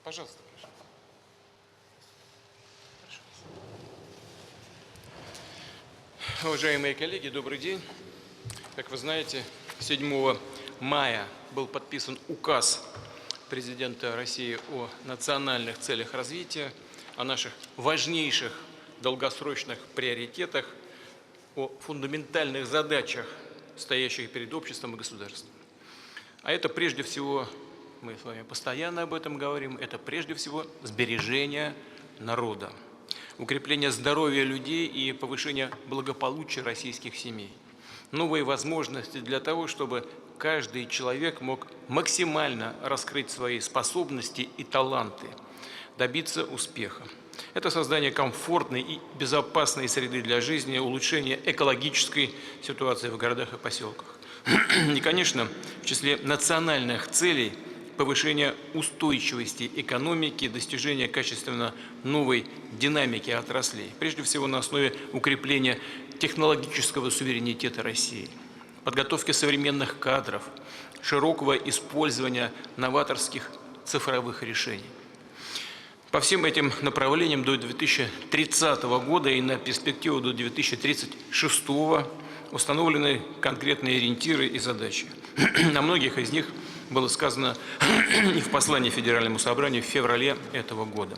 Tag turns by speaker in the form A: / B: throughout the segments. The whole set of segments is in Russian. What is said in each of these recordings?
A: Пожалуйста. Уважаемые коллеги, добрый день. Как вы знаете, 7 мая был подписан указ президента России о национальных целях развития, о наших важнейших долгосрочных приоритетах, о фундаментальных задачах, стоящих перед обществом и государством. А это прежде всего, мы с вами постоянно об этом говорим, это прежде всего сбережение народа, укрепление здоровья людей и повышение благополучия российских семей. Новые возможности для того, чтобы каждый человек мог максимально раскрыть свои способности и таланты, добиться успеха. Это создание комфортной и безопасной среды для жизни, улучшение экологической ситуации в городах и поселках. И, конечно, в числе национальных целей повышение устойчивости экономики, достижение качественно новой динамики отраслей, прежде всего на основе укрепления технологического суверенитета России, подготовки современных кадров, широкого использования новаторских цифровых решений. По всем этим направлениям до 2030 года и на перспективу до 2036 установлены конкретные ориентиры и задачи. На многих из них было сказано и в послании Федеральному собранию в феврале этого года.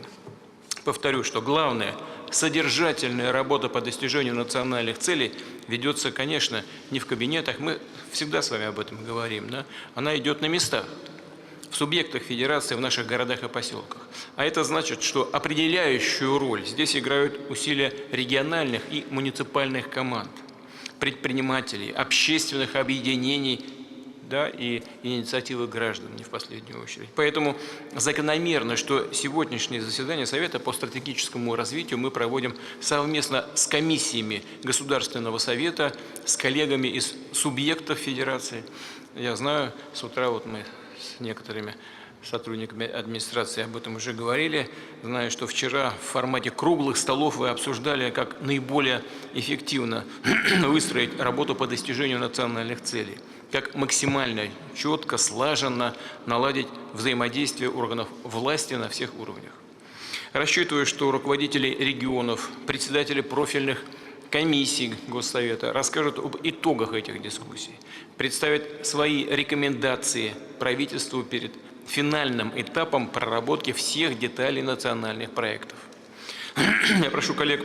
A: Повторю, что главная содержательная работа по достижению национальных целей ведется, конечно, не в кабинетах, мы всегда с вами об этом говорим, да? Она идет на местах, в субъектах федерации, в наших городах и поселках. А это значит, что определяющую роль здесь играют усилия региональных и муниципальных команд, предпринимателей, общественных объединений, да, и инициативы граждан, не в последнюю очередь. Поэтому закономерно, что сегодняшнее заседание Совета по стратегическому развитию мы проводим совместно с комиссиями Государственного совета, с коллегами из субъектов федерации. Я знаю, с утра вот мы с некоторыми сотрудниками администрации об этом уже говорили. Знаю, что вчера в формате круглых столов вы обсуждали, как наиболее эффективно выстроить работу по достижению национальных целей, как максимально четко, слаженно наладить взаимодействие органов власти на всех уровнях. Рассчитываю, что руководители регионов, председатели профильных комиссий Госсовета расскажут об итогах этих дискуссий, представят свои рекомендации правительству перед финальным этапом проработки всех деталей национальных проектов. Я прошу коллег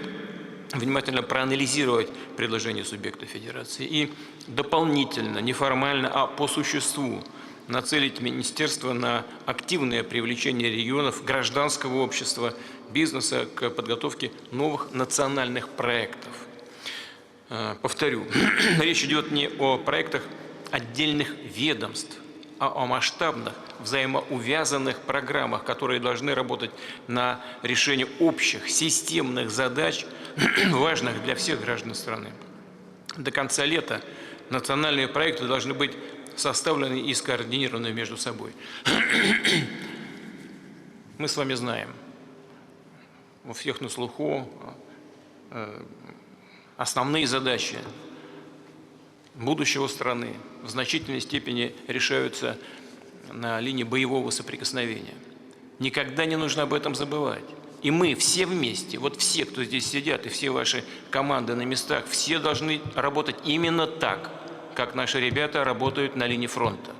A: внимательно проанализировать предложения субъекта федерации и дополнительно, неформально, а по существу нацелить министерство на активное привлечение регионов, гражданского общества, бизнеса к подготовке новых национальных проектов. Повторю, речь идет не о проектах отдельных ведомств, а о масштабных, взаимоувязанных программах, которые должны работать на решение общих системных задач, важных для всех граждан страны. До конца лета национальные проекты должны быть составлены и скоординированы между собой. Мы с вами знаем, у всех на слуху основные задачи будущего страны в значительной степени решаются на линии боевого соприкосновения. Никогда не нужно об этом забывать. И мы все вместе, вот все, кто здесь сидят, и все ваши команды на местах, все должны работать именно так, как наши ребята работают на линии фронта.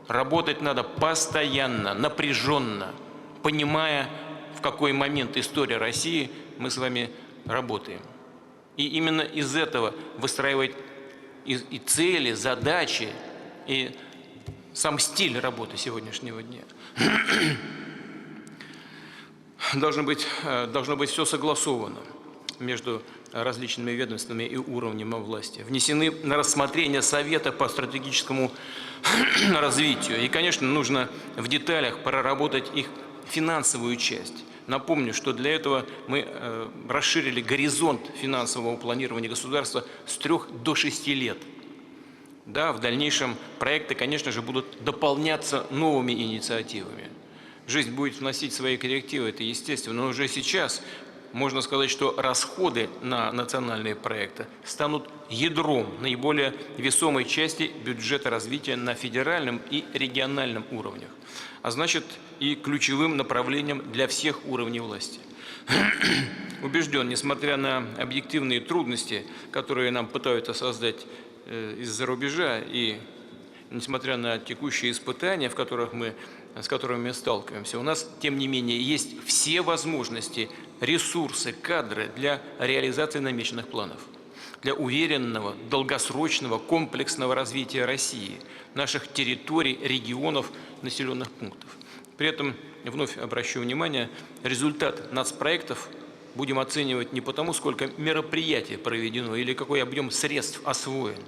A: Работать надо постоянно, напряженно, понимая, в какой момент истории России мы с вами работаем. И именно из этого выстраивать и цели, задачи, и сам стиль работы сегодняшнего дня. Должно быть все согласовано между различными ведомствами и уровнями власти. Внесены на рассмотрение Совета по стратегическому развитию. И, конечно, нужно в деталях проработать их финансовую часть. Напомню, что для этого мы расширили горизонт финансового планирования государства с 3 до 6 лет. Да, в дальнейшем проекты, конечно же, будут дополняться новыми инициативами. Жизнь будет вносить свои коррективы, это естественно, но уже сейчас можно сказать, что расходы на национальные проекты станут ядром наиболее весомой части бюджета развития на федеральном и региональном уровнях, а значит и ключевым направлением для всех уровней власти. Убежден, несмотря на объективные трудности, которые нам пытаются создать из-за рубежа, и несмотря на текущие испытания, с которыми мы сталкиваемся, у нас, тем не менее, есть все возможности, ресурсы, кадры для реализации намеченных планов, для уверенного, долгосрочного, комплексного развития России, наших территорий, регионов, населенных пунктов. При этом, вновь обращу внимание, результат нацпроектов будем оценивать не потому, сколько мероприятий проведено или какой объем средств освоен,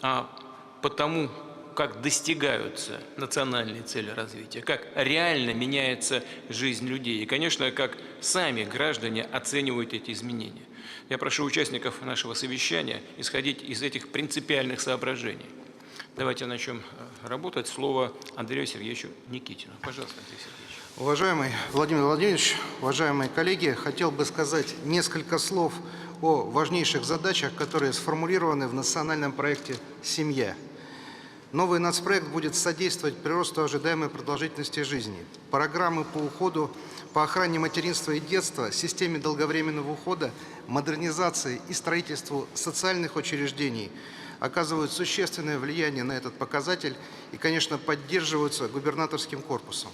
A: а потому, как достигаются национальные цели развития, как реально меняется жизнь людей и, конечно, как сами граждане оценивают эти изменения. Я прошу участников нашего совещания исходить из этих принципиальных соображений. Давайте начнем работать. Слово Андрею Сергеевичу Никитину. Пожалуйста, Андрей Сергеевич.
B: Уважаемый Владимир Владимирович, уважаемые коллеги, хотел бы сказать несколько слов о важнейших задачах, которые сформулированы в национальном проекте «Семья». Новый нацпроект будет содействовать приросту ожидаемой продолжительности жизни. Программы по уходу, по охране материнства и детства, системе долговременного ухода, модернизации и строительству социальных учреждений оказывают существенное влияние на этот показатель и, конечно, поддерживаются губернаторским корпусом.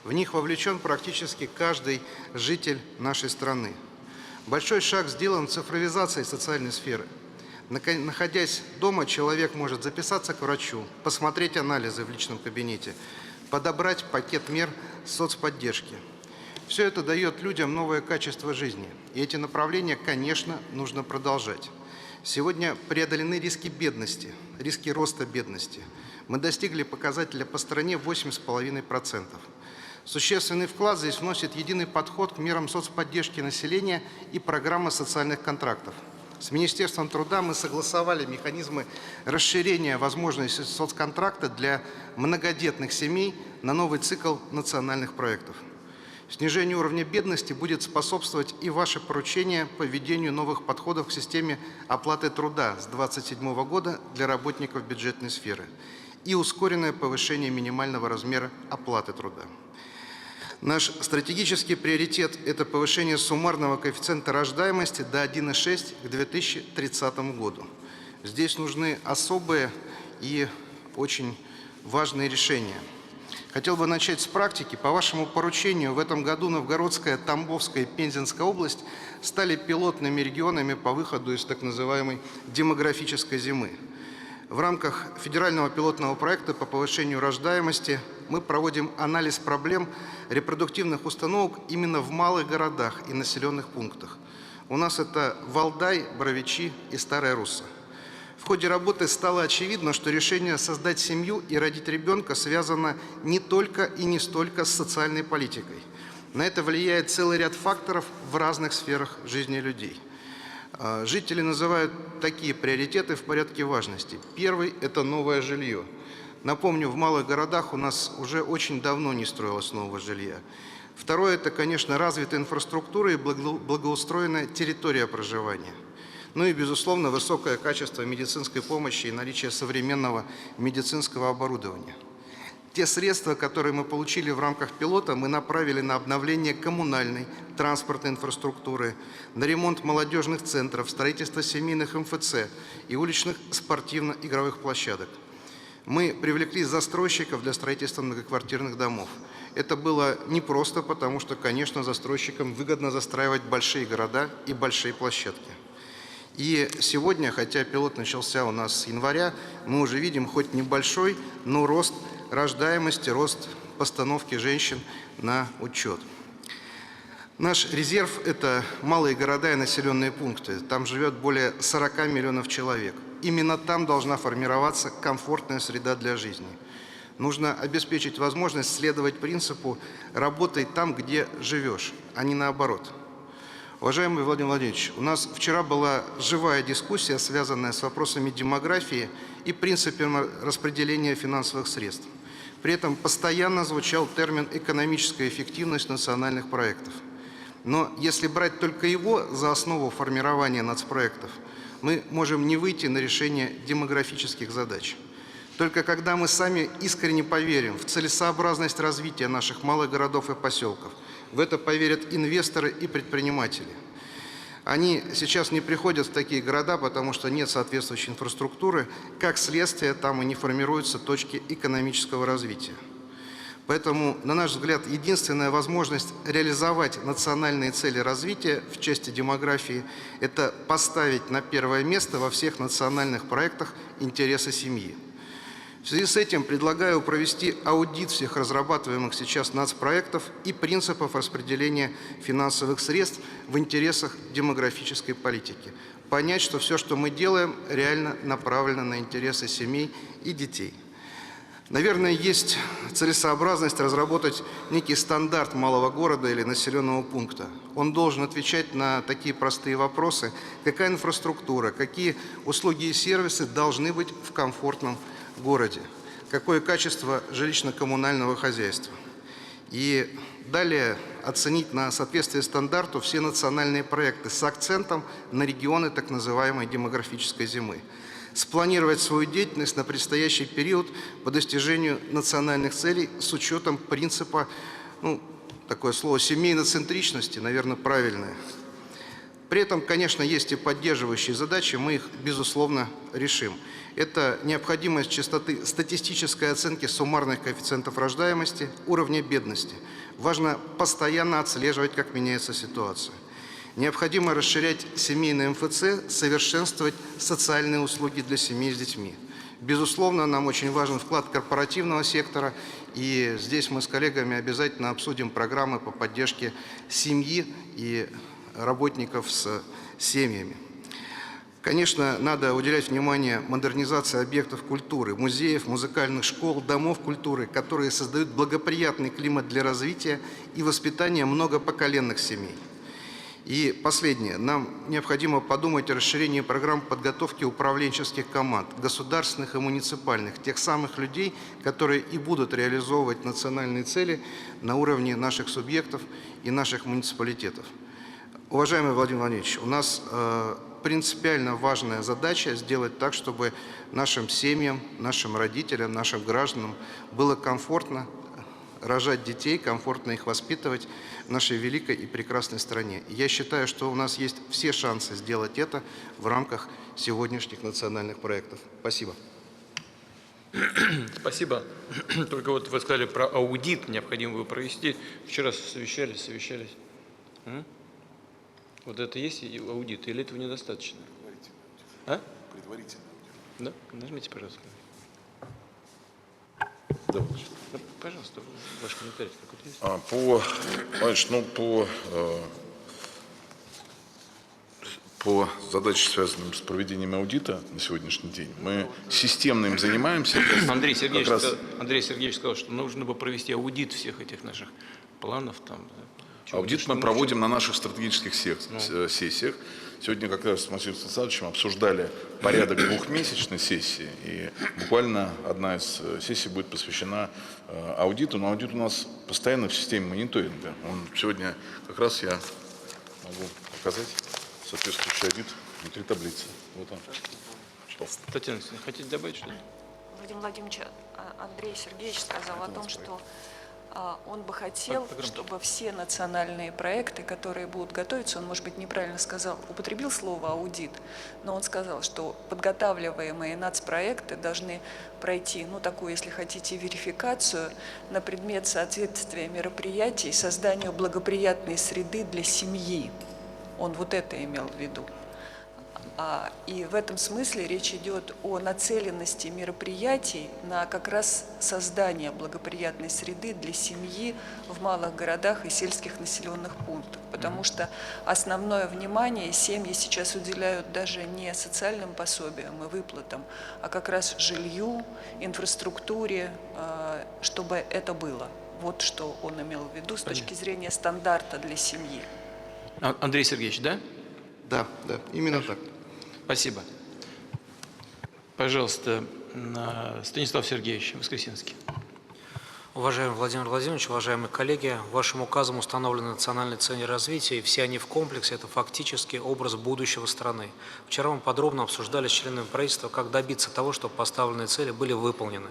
B: В них вовлечен практически каждый житель нашей страны. Большой шаг сделан в цифровизации социальной сферы. Находясь дома, человек может записаться к врачу, посмотреть анализы в личном кабинете, подобрать пакет мер соцподдержки. Все это дает людям новое качество жизни. И эти направления, конечно, нужно продолжать. Сегодня преодолены риски бедности, риски роста бедности. Мы достигли показателя по стране 8,5%. Существенный вклад здесь вносит единый подход к мерам соцподдержки населения и программа социальных контрактов. С Министерством труда мы согласовали механизмы расширения возможностей соцконтракта для многодетных семей на новый цикл национальных проектов. Снижению уровня бедности будет способствовать и ваше поручение по введению новых подходов к системе оплаты труда с 2027 года для работников бюджетной сферы и ускоренное повышение минимального размера оплаты труда. Наш стратегический приоритет – это повышение суммарного коэффициента рождаемости до 1,6 к 2030 году. Здесь нужны особые и очень важные решения. Хотел бы начать с практики. По вашему поручению в этом году Новгородская, Тамбовская и Пензенская область стали пилотными регионами по выходу из так называемой демографической зимы. В рамках федерального пилотного проекта по повышению рождаемости мы проводим анализ проблем репродуктивных установок именно в малых городах и населенных пунктах. У нас это Валдай, Боровичи и Старая Русса. В ходе работы стало очевидно, что решение создать семью и родить ребенка связано не только и не столько с социальной политикой. На это влияет целый ряд факторов в разных сферах жизни людей. Жители называют такие приоритеты в порядке важности. Первый – это новое жилье. Напомню, в малых городах у нас уже очень давно не строилось нового жилья. Второе – это, конечно, развитая инфраструктура и благоустроенная территория проживания. Ну и, безусловно, высокое качество медицинской помощи и наличие современного медицинского оборудования. Те средства, которые мы получили в рамках пилота, мы направили на обновление коммунальной, транспортной инфраструктуры, на ремонт молодежных центров, строительство семейных МФЦ и уличных спортивно-игровых площадок. Мы привлекли застройщиков для строительства многоквартирных домов. Это было непросто, потому что, конечно, застройщикам выгодно застраивать большие города и большие площадки. И сегодня, хотя пилот начался у нас с января, мы уже видим хоть небольшой, но рост рождаемости, рост постановки женщин на учет. Наш резерв – это малые города и населенные пункты. Там живет более 40 миллионов человек. Именно там должна формироваться комфортная среда для жизни. Нужно обеспечить возможность следовать принципу «работай там, где живешь», а не наоборот. Уважаемый Владимир Владимирович, у нас вчера была живая дискуссия, связанная с вопросами демографии и принципами распределения финансовых средств. При этом постоянно звучал термин «экономическая эффективность национальных проектов». Но если брать только его за основу формирования нацпроектов, мы можем не выйти на решение демографических задач. Только когда мы сами искренне поверим в целесообразность развития наших малых городов и поселков, в это поверят инвесторы и предприниматели. Они сейчас не приходят в такие города, потому что нет соответствующей инфраструктуры, как следствие, там и не формируются точки экономического развития. Поэтому, на наш взгляд, единственная возможность реализовать национальные цели развития в части демографии – это поставить на первое место во всех национальных проектах интересы семьи. В связи с этим предлагаю провести аудит всех разрабатываемых сейчас нацпроектов и принципов распределения финансовых средств в интересах демографической политики. Понять, что все, что мы делаем, реально направлено на интересы семей и детей. Наверное, есть целесообразность разработать некий стандарт малого города или населенного пункта. Он должен отвечать на такие простые вопросы: какая инфраструктура, какие услуги и сервисы должны быть в комфортном городе, какое качество жилищно-коммунального хозяйства. И далее оценить на соответствие стандарту все национальные проекты с акцентом на регионы так называемой демографической зимы. Спланировать свою деятельность на предстоящий период по достижению национальных целей с учетом принципа, такое слово, семейноцентричности, наверное, правильное. При этом, конечно, есть и поддерживающие задачи, мы их, безусловно, решим. Это необходимость частоты статистической оценки суммарных коэффициентов рождаемости, уровня бедности. Важно постоянно отслеживать, как меняется ситуация. Необходимо расширять семейный МФЦ, совершенствовать социальные услуги для семей с детьми. Безусловно, нам очень важен вклад корпоративного сектора, и здесь мы с коллегами обязательно обсудим программы по поддержке семьи и работников с семьями. Конечно, надо уделять внимание модернизации объектов культуры, музеев, музыкальных школ, домов культуры, которые создают благоприятный климат для развития и воспитания многопоколенных семей. И последнее. Нам необходимо подумать о расширении программ подготовки управленческих команд, государственных и муниципальных, тех самых людей, которые и будут реализовывать национальные цели на уровне наших субъектов и наших муниципалитетов. Уважаемый Владимир Владимирович, у нас принципиально важная задача сделать так, чтобы нашим семьям, нашим родителям, нашим гражданам было комфортно рожать детей, комфортно их воспитывать в нашей великой и прекрасной стране. И я считаю, что у нас есть все шансы сделать это в рамках сегодняшних национальных проектов. Спасибо.
A: Спасибо. Только вот вы сказали про аудит, необходимо его провести. Вчера совещались. Вот это есть аудит, или этого недостаточно? А?
C: Предварительно.
A: Да? Нажмите, пожалуйста.
C: Да.
A: Да, пожалуйста, ваш комментарий какой-то есть?
C: По задаче, связанным с проведением аудита на сегодняшний день, мы системно им занимаемся.
A: Андрей Сергеевич сказал, что нужно бы провести аудит всех этих наших планов.
C: Аудит мы проводим на наших стратегических сессиях. Сегодня как раз с Максимом Станиславовичем обсуждали порядок двухмесячной сессии. И буквально одна из сессий будет посвящена аудиту. Но аудит у нас постоянно в системе мониторинга. Сегодня как раз я могу показать соответствующий аудит внутри таблицы. Вот он.
A: Татьяна, хотите добавить что-то?
D: Владимир Владимирович, Андрей Сергеевич сказал о том, что он бы хотел, чтобы все национальные проекты, которые будут готовиться, он, может быть, неправильно сказал, употребил слово «аудит», но он сказал, что подготавливаемые нацпроекты должны пройти, такую, если хотите, верификацию на предмет соответствия мероприятий созданию благоприятной среды для семьи. Он вот это имел в виду. И в этом смысле речь идет о нацеленности мероприятий на как раз создание благоприятной среды для семьи в малых городах и сельских населенных пунктах. Потому что основное внимание семьи сейчас уделяют даже не социальным пособиям и выплатам, а как раз жилью, инфраструктуре, чтобы это было. Вот что он имел в виду с точки зрения стандарта для семьи.
A: Андрей Сергеевич, да?
B: Да, именно так.
A: Спасибо. Пожалуйста, Станислав Сергеевич Воскресенский.
E: Уважаемый Владимир Владимирович, уважаемые коллеги, вашим указом установлены национальные цели развития, и все они в комплексе – это фактически образ будущего страны. Вчера мы подробно обсуждали с членами правительства, как добиться того, чтобы поставленные цели были выполнены.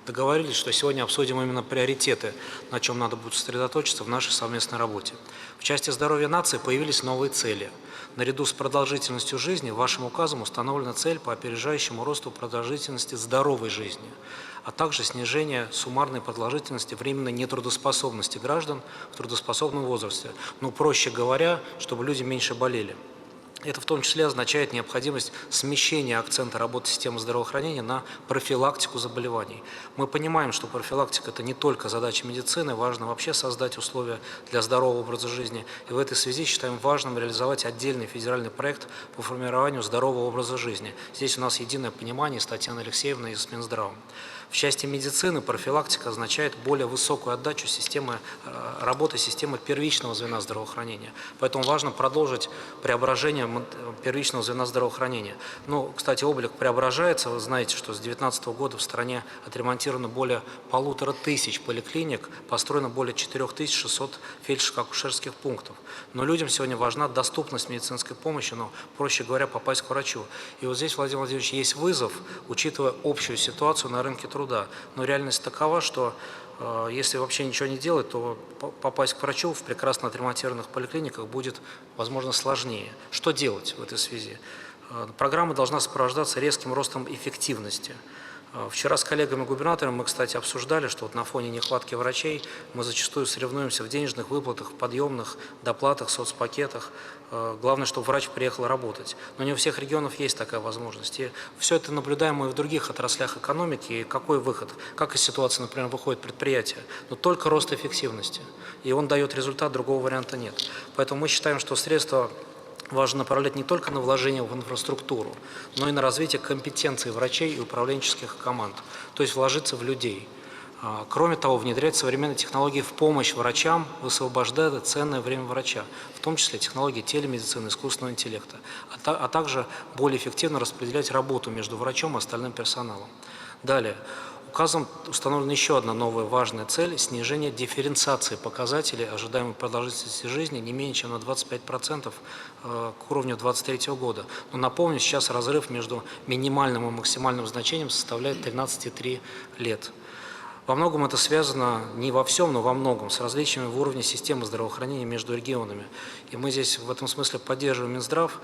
E: Договорились, что сегодня обсудим именно приоритеты, на чем надо будет сосредоточиться в нашей совместной работе. В части здоровья нации появились новые цели. Наряду с продолжительностью жизни вашим указом установлена цель по опережающему росту продолжительности здоровой жизни, а также снижение суммарной продолжительности временной нетрудоспособности граждан в трудоспособном возрасте. Ну, проще говоря, чтобы люди меньше болели. Это в том числе означает необходимость смещения акцента работы системы здравоохранения на профилактику заболеваний. Мы понимаем, что профилактика – это не только задача медицины, важно вообще создать условия для здорового образа жизни. И в этой связи считаем важным реализовать отдельный федеральный проект по формированию здорового образа жизни. Здесь у нас единое понимание с Татьяной Алексеевной и с Минздравом. В части медицины профилактика означает более высокую отдачу работы системы первичного звена здравоохранения. Поэтому важно продолжить преображение первичного звена здравоохранения. Ну, кстати, облик преображается. Вы знаете, что с 2019 года в стране отремонтировано более 1500 поликлиник, построено более 4600 фельдшерско-акушерских пунктов. Но людям сегодня важна доступность медицинской помощи, но, проще говоря, попасть к врачу. И вот здесь, Владимир Владимирович, есть вызов, учитывая общую ситуацию на рынке труда. Но реальность такова, что если вообще ничего не делать, то попасть к врачу в прекрасно отремонтированных поликлиниках будет, возможно, сложнее. Что делать в этой связи? Программа должна сопровождаться резким ростом эффективности. Вчера с коллегами-губернаторами мы, кстати, обсуждали, что вот на фоне нехватки врачей мы зачастую соревнуемся в денежных выплатах, подъемных, доплатах, соцпакетах. Главное, чтобы врач приехал работать. Но не у всех регионов есть такая возможность. И все это наблюдаем мы и в других отраслях экономики. И какой выход? Как из ситуации, например, выходит предприятие? Но только рост эффективности. И он дает результат, другого варианта нет. Поэтому мы считаем, что средства важно направлять не только на вложение в инфраструктуру, но и на развитие компетенций врачей и управленческих команд, то есть вложиться в людей. Кроме того, внедрять современные технологии в помощь врачам, высвобождая ценное время врача, в том числе технологии телемедицины, искусственного интеллекта, а также более эффективно распределять работу между врачом и остальным персоналом. Далее. Указом установлена еще одна новая важная цель – снижение дифференциации показателей ожидаемой продолжительности жизни не менее чем на 25% к уровню 2023 года. Но напомню, сейчас разрыв между минимальным и максимальным значением составляет 13,3 лет. Во многом это связано, не во всем, но во многом, с различиями в уровне системы здравоохранения между регионами. И мы здесь в этом смысле поддерживаем Минздрав,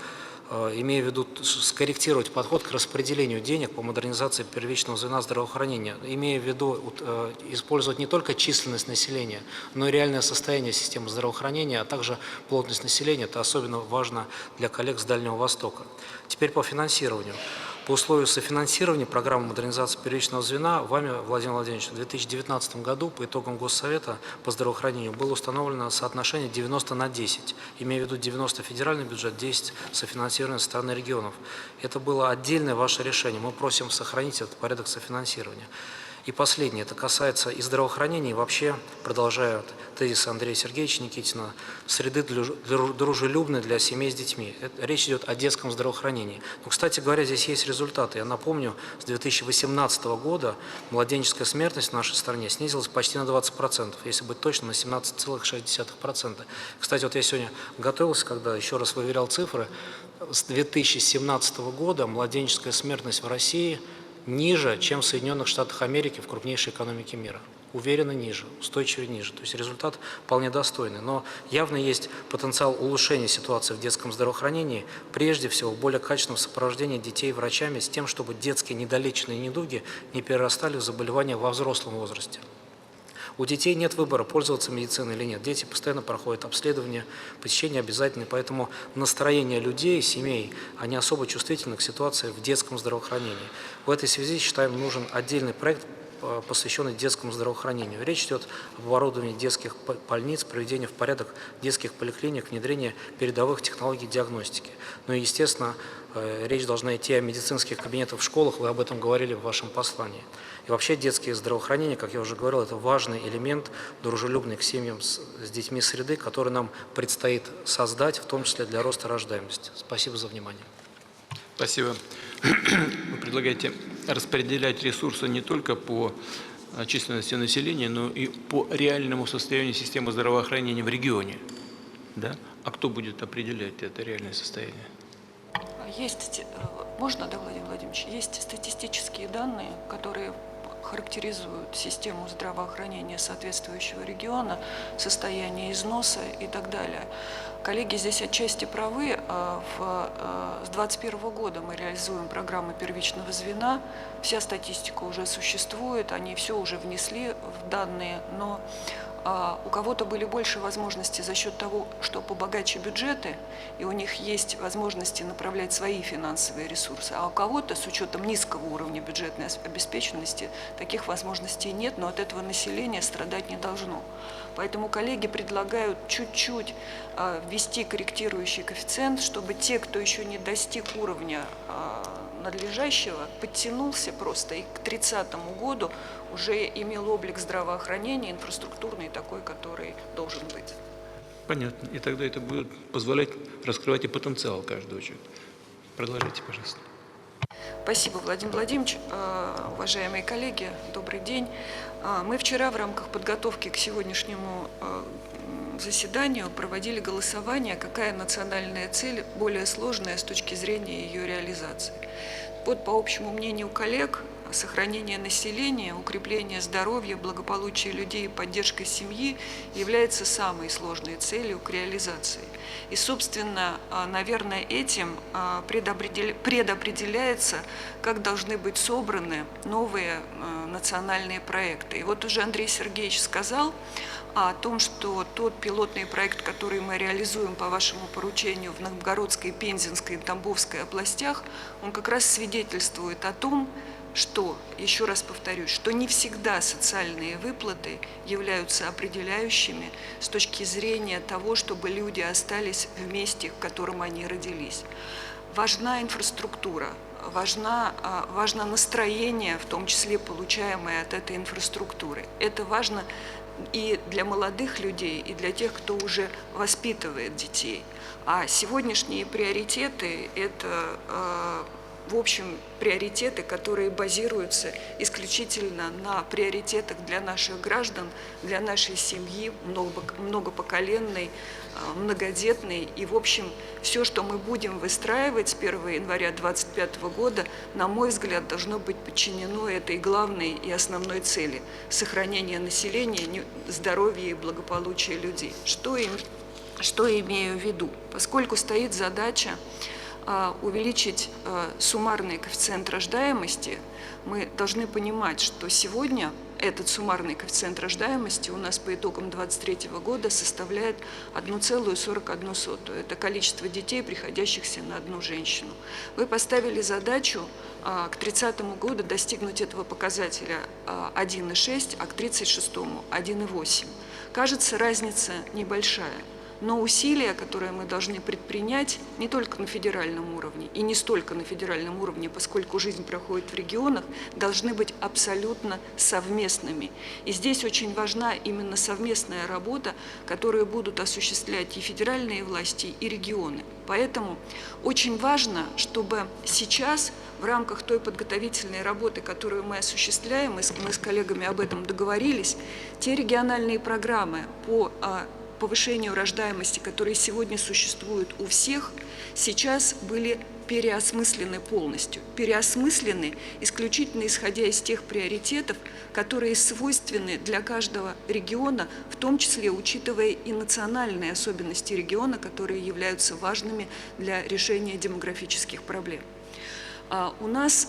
E: имея в виду скорректировать подход к распределению денег по модернизации первичного звена здравоохранения, имея в виду использовать не только численность населения, но и реальное состояние системы здравоохранения, а также плотность населения. Это особенно важно для коллег с Дальнего Востока. Теперь по финансированию. По условию софинансирования программы модернизации первичного звена вами, Владимир Владимирович, в 2019 году по итогам Госсовета по здравоохранению было установлено соотношение 90/10, имея в виду 90 федеральный бюджет, 10 софинансирование со стороны регионов. Это было отдельное ваше решение. Мы просим сохранить этот порядок софинансирования. И последнее, это касается и здравоохранения, и вообще, продолжая тезис Андрея Сергеевича Никитина, среды дружелюбной для семей с детьми. Речь идет о детском здравоохранении. Но, кстати говоря, здесь есть результаты. Я напомню, с 2018 года младенческая смертность в нашей стране снизилась почти на 20%, если быть точным, на 17,6%. Кстати, вот я сегодня готовился, когда еще раз выверял цифры, с 2017 года младенческая смертность в России ниже, чем в Соединенных Штатах Америки, в крупнейшей экономике мира. Уверенно ниже, устойчиво ниже. То есть результат вполне достойный. Но явно есть потенциал улучшения ситуации в детском здравоохранении, прежде всего в более качественном сопровождении детей врачами с тем, чтобы детские недолеченные недуги не перерастали в заболевания во взрослом возрасте. У детей нет выбора, пользоваться медициной или нет. Дети постоянно проходят обследование, посещение обязательное, поэтому настроение людей, семей, они особо чувствительны к ситуации в детском здравоохранении. В этой связи, считаем, нужен отдельный проект, посвященный детскому здравоохранению. Речь идет об оборудовании детских больниц, приведении в порядок детских поликлиник, внедрении передовых технологий диагностики. Ну и, естественно, речь должна идти о медицинских кабинетах в школах, вы об этом говорили в вашем послании. И вообще детское здравоохранение, как я уже говорил, это важный элемент дружелюбной к семьям с детьми среды, который нам предстоит создать, в том числе для роста рождаемости. Спасибо за внимание.
A: Спасибо. Вы предлагаете распределять ресурсы не только по численности населения, но и по реальному состоянию системы здравоохранения в регионе. Да? А кто будет определять это реальное состояние?
D: Можно, да, Владимир Владимирович, есть статистические данные, которые характеризуют систему здравоохранения соответствующего региона, состояние износа и так далее. Коллеги здесь отчасти правы. С 2021 года мы реализуем программы первичного звена. Вся статистика уже существует, они все уже внесли в данные, но у кого-то были больше возможностей за счет того, что побогаче бюджеты, и у них есть возможности направлять свои финансовые ресурсы, а у кого-то с учетом низкого уровня бюджетной обеспеченности таких возможностей нет, но от этого население страдать не должно. Поэтому коллеги предлагают чуть-чуть ввести корректирующий коэффициент, чтобы те, кто еще не достиг уровня надлежащего, подтянулся просто и к 30 году уже имел облик здравоохранения, инфраструктурный такой, который должен быть.
A: Понятно. И тогда это будет позволять раскрывать и потенциал каждого человека. Продолжайте, пожалуйста.
D: Спасибо, Владимир Владимирович. Уважаемые коллеги, добрый день. Мы вчера в рамках подготовки к сегодняшнему заседанию проводили голосование, какая национальная цель более сложная с точки зрения ее реализации. Вот по общему мнению коллег, сохранение населения, укрепление здоровья, благополучия людей и поддержка семьи является самой сложной целью к реализации. И, собственно, наверное, этим предопределяется, как должны быть собраны новые национальные проекты. И вот уже Андрей Сергеевич сказал о том, что тот пилотный проект, который мы реализуем по вашему поручению в Новгородской, Пензенской и Тамбовской областях, он как раз свидетельствует о том, что, еще раз повторюсь, что не всегда социальные выплаты являются определяющими с точки зрения того, чтобы люди остались в месте, в котором они родились. Важна инфраструктура, важно настроение, в том числе получаемое от этой инфраструктуры. Это важно и для молодых людей, и для тех, кто уже воспитывает детей. А сегодняшние приоритеты – это, в общем, приоритеты, которые базируются исключительно на приоритетах для наших граждан, для нашей семьи, многопоколенной, многодетной. И, в общем, все, что мы будем выстраивать с 1 января 2025 года, на мой взгляд, должно быть подчинено этой главной и основной цели – сохранение населения, здоровья и благополучия людей. Что имею в виду? Поскольку стоит задача увеличить суммарный коэффициент рождаемости, мы должны понимать, что сегодня этот суммарный коэффициент рождаемости у нас по итогам 2023 года составляет 1,41. Это количество детей, приходящихся на одну женщину. Вы поставили задачу к 30 году достигнуть этого показателя 1,6, а к 36-му 1,8. Кажется, разница небольшая. Но усилия, которые мы должны предпринять не только на федеральном уровне и не столько на федеральном уровне, поскольку жизнь проходит в регионах, должны быть абсолютно совместными. И здесь очень важна именно совместная работа, которую будут осуществлять и федеральные власти, и регионы. Поэтому очень важно, чтобы сейчас в рамках той подготовительной работы, которую мы осуществляем, мы с коллегами об этом договорились, те региональные программы по повышению рождаемости, которые сегодня существуют у всех, сейчас были переосмыслены полностью. Переосмыслены исключительно исходя из тех приоритетов, которые свойственны для каждого региона, в том числе учитывая и национальные особенности региона, которые являются важными для решения демографических проблем. У нас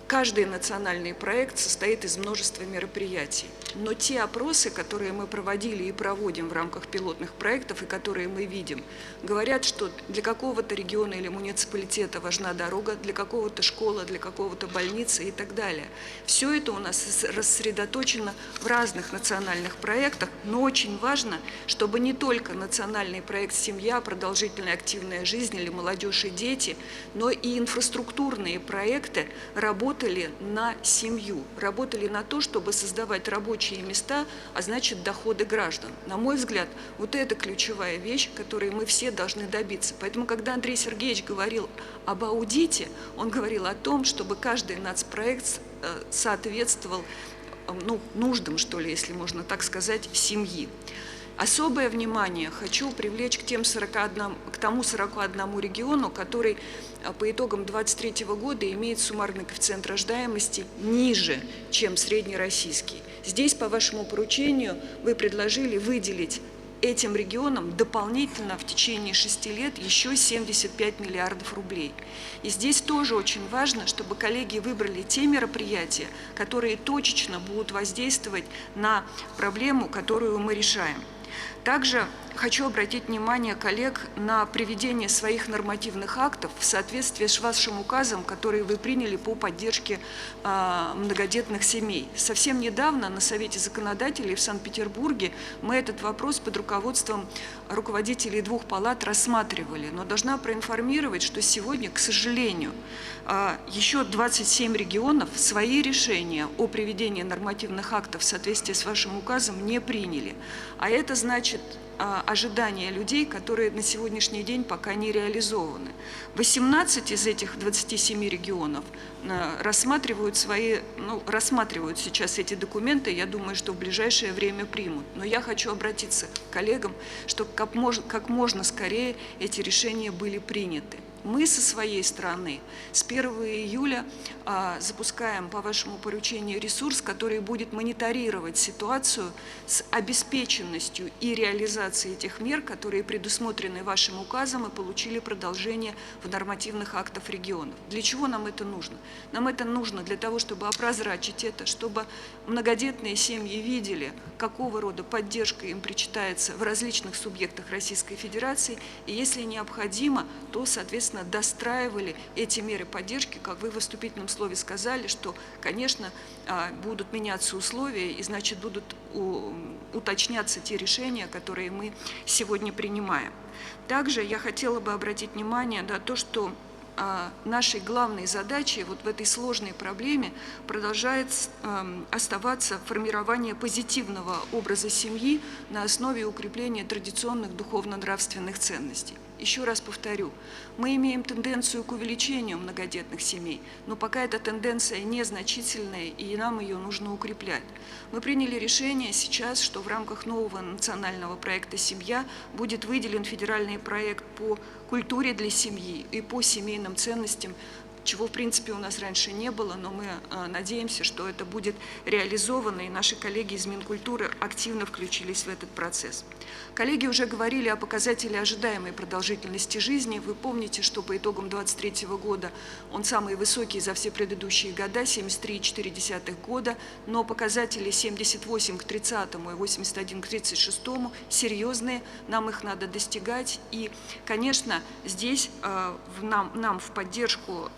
D: каждый национальный проект состоит из множества мероприятий. Но те опросы, которые мы проводили и проводим в рамках пилотных проектов, и которые мы видим, говорят, что для какого-то региона или муниципалитета важна дорога, для какого-то школа, для какого-то больницы и так далее. Все это у нас рассредоточено в разных национальных проектах, но очень важно, чтобы не только национальный проект «Семья», «Продолжительная активная жизнь» или «Молодежь и дети», но и инфраструктурные проекты работали работали на семью, работали на то, чтобы создавать рабочие места, а значит доходы граждан. На мой взгляд, вот это ключевая вещь, которой мы все должны добиться. Поэтому, когда Андрей Сергеевич говорил об аудите, он говорил о том, чтобы каждый нацпроект соответствовал нуждам, что ли, если можно так сказать, семьи. Особое внимание хочу привлечь к тому 41 региону, который по итогам 2023 года имеет суммарный коэффициент рождаемости ниже, чем среднероссийский. Здесь, по вашему поручению, вы предложили выделить этим регионам дополнительно в течение 6 лет еще 75 миллиардов рублей. И здесь тоже очень важно, чтобы коллеги выбрали те мероприятия, которые точечно будут воздействовать на проблему, которую мы решаем. Также хочу обратить внимание коллег на приведение своих нормативных актов в соответствии с вашим указом, который вы приняли по поддержке многодетных семей. Совсем недавно на Совете законодателей в Санкт-Петербурге мы этот вопрос под руководством руководителей 2 палат рассматривали. Но должна проинформировать, что сегодня, к сожалению, еще 27 регионов свои решения о приведении нормативных актов в соответствии с вашим указом не приняли. А это значит ожидания людей, которые на сегодняшний день пока не реализованы. 18 из этих 27 регионов рассматривают сейчас эти документы, я думаю, что в ближайшее время примут. Но я хочу обратиться к коллегам, чтобы как можно скорее эти решения были приняты. Мы со своей стороны с 1 июля запускаем по вашему поручению ресурс, который будет мониторировать ситуацию с обеспеченностью и реализацией тех мер, которые предусмотрены вашим указом и получили продолжение в нормативных актах регионов. Для чего нам это нужно? Нам это нужно для того, чтобы опрозрачить это, чтобы многодетные семьи видели, какого рода поддержка им причитается в различных субъектах Российской Федерации, и если необходимо, то, соответственно, достраивали эти меры поддержки, как вы в выступительном слове сказали, что, конечно, будут меняться условия, и, значит, будут уточняться те решения, которые мы сегодня принимаем. Также я хотела бы обратить внимание на то, что нашей главной задачей вот в этой сложной проблеме продолжает оставаться формирование позитивного образа семьи на основе укрепления традиционных духовно-нравственных ценностей. Еще раз повторю, мы имеем тенденцию к увеличению многодетных семей, но пока эта тенденция незначительная, и нам ее нужно укреплять. Мы приняли решение сейчас, что в рамках нового национального проекта «Семья» будет выделен федеральный проект по культуре для семьи и по семейным ценностям, чего, в принципе, у нас раньше не было, но мы надеемся, что это будет реализовано, и наши коллеги из Минкультуры активно включились в этот процесс. Коллеги уже говорили о показателе ожидаемой продолжительности жизни. Вы помните, что по итогам 2023 года он самый высокий за все предыдущие года, 73,4 года, но показатели 78 к 30 и 81 к 36 серьезные, нам их надо достигать. И, конечно, здесь нам в поддержку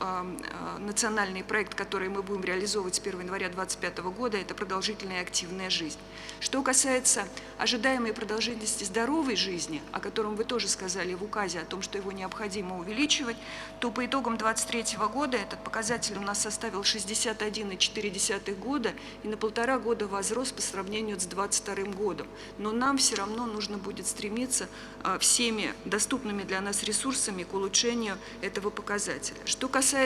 D: национальный проект, который мы будем реализовывать с 1 января 2025 года, это продолжительная и активная жизнь. Что касается ожидаемой продолжительности здоровой жизни, о котором вы тоже сказали в указе, о том, что его необходимо увеличивать, то по итогам 2023 года этот показатель у нас составил 61,4 года и на 1,5 года возрос по сравнению с 2022 годом. Но нам все равно нужно будет стремиться всеми доступными для нас ресурсами к улучшению этого показателя. Что касается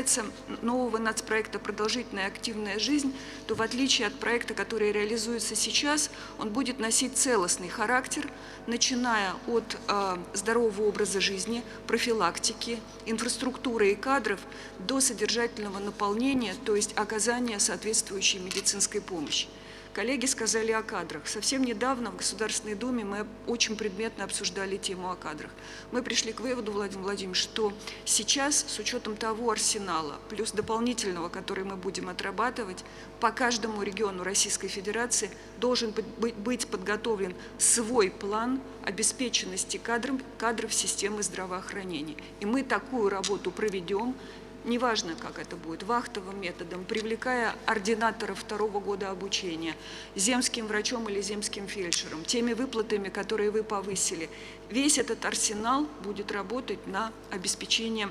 D: нового нацпроекта «Продолжительная и активная жизнь», то в отличие от проекта, который реализуется сейчас, он будет носить целостный характер, начиная от здорового образа жизни, профилактики, инфраструктуры и кадров до содержательного наполнения, то есть оказания соответствующей медицинской помощи. Коллеги сказали о кадрах. Совсем недавно в Государственной Думе мы очень предметно обсуждали тему о кадрах. Мы пришли к выводу, Владимир Владимирович, что сейчас, с учетом того арсенала, плюс дополнительного, который мы будем отрабатывать, по каждому региону Российской Федерации должен быть подготовлен свой план обеспеченности кадров системы здравоохранения. И мы такую работу проведем. Неважно, как это будет, вахтовым методом, привлекая ординаторов 2-го года обучения, земским врачом или земским фельдшером, теми выплатами, которые вы повысили. Весь этот арсенал будет работать на обеспечение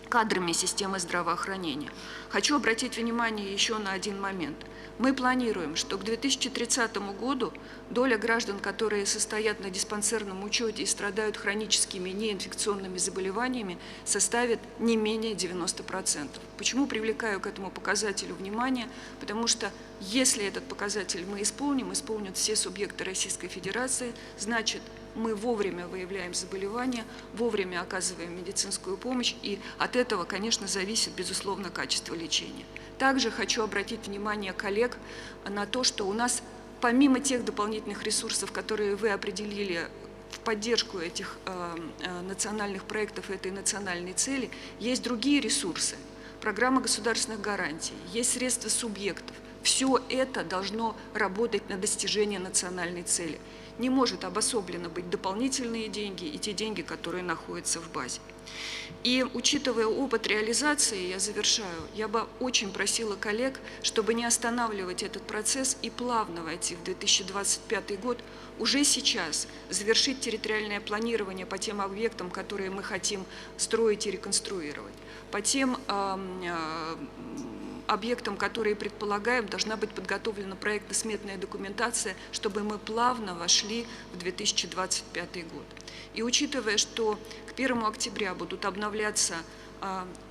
D: кадрами системы здравоохранения. Хочу обратить внимание еще на один момент. Мы планируем, что к 2030 году доля граждан, которые состоят на диспансерном учете и страдают хроническими неинфекционными заболеваниями, составит не менее 90%. Почему привлекаю к этому показателю внимание? Потому что если этот показатель мы исполнят все субъекты Российской Федерации, значит, мы вовремя выявляем заболевания, вовремя оказываем медицинскую помощь, и от этого, конечно, зависит, безусловно, качество лечения. Также хочу обратить внимание коллег на то, что у нас, помимо тех дополнительных ресурсов, которые вы определили в поддержку этих национальных проектов, этой национальной цели, есть другие ресурсы. Программа государственных гарантий, есть средства субъектов. Все это должно работать на достижение национальной цели. Не может обособленно быть дополнительные деньги и те деньги, которые находятся в базе. И учитывая опыт реализации, я завершаю, я бы очень просила коллег, чтобы не останавливать этот процесс и плавно войти в 2025 год, уже сейчас завершить территориальное планирование по тем объектам, которые мы хотим строить и реконструировать, по тем объектам, которые предполагаем, должна быть подготовлена проектно-сметная документация, чтобы мы плавно вошли в 2025 год. И учитывая, что к 1 октября будут обновляться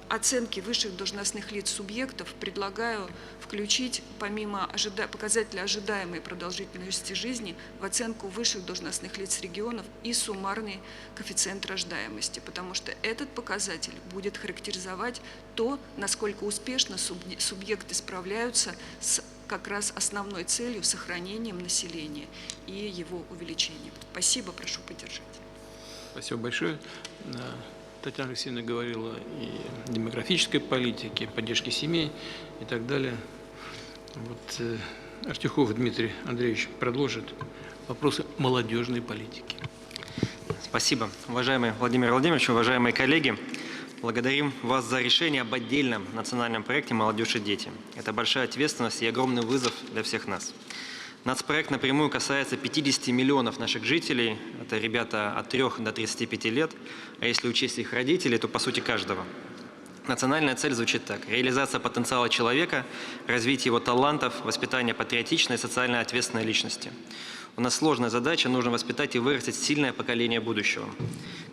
D: оценки высших должностных лиц субъектов, предлагаю включить, помимо показателя ожидаемой продолжительности жизни, в оценку высших должностных лиц регионов и суммарный коэффициент рождаемости, потому что этот показатель будет характеризовать то, насколько успешно субъекты справляются с как раз основной целью сохранением населения и его увеличением. Спасибо, прошу поддержать.
A: Спасибо большое. Татьяна Алексеевна говорила и о демографической политике, поддержке семей и так далее. Вот Артюхов Дмитрий Андреевич продолжит вопросы молодежной политики.
F: Спасибо. Уважаемый Владимир Владимирович, уважаемые коллеги, благодарим вас за решение об отдельном национальном проекте «Молодежь и дети». Это большая ответственность и огромный вызов для всех нас. Нацпроект напрямую касается 50 миллионов наших жителей, это ребята от 3 до 35 лет, а если учесть их родителей, то по сути каждого. Национальная цель звучит так: реализация потенциала человека, развитие его талантов, воспитание патриотичной и социально ответственной личности. У нас сложная задача, нужно воспитать и вырастить сильное поколение будущего.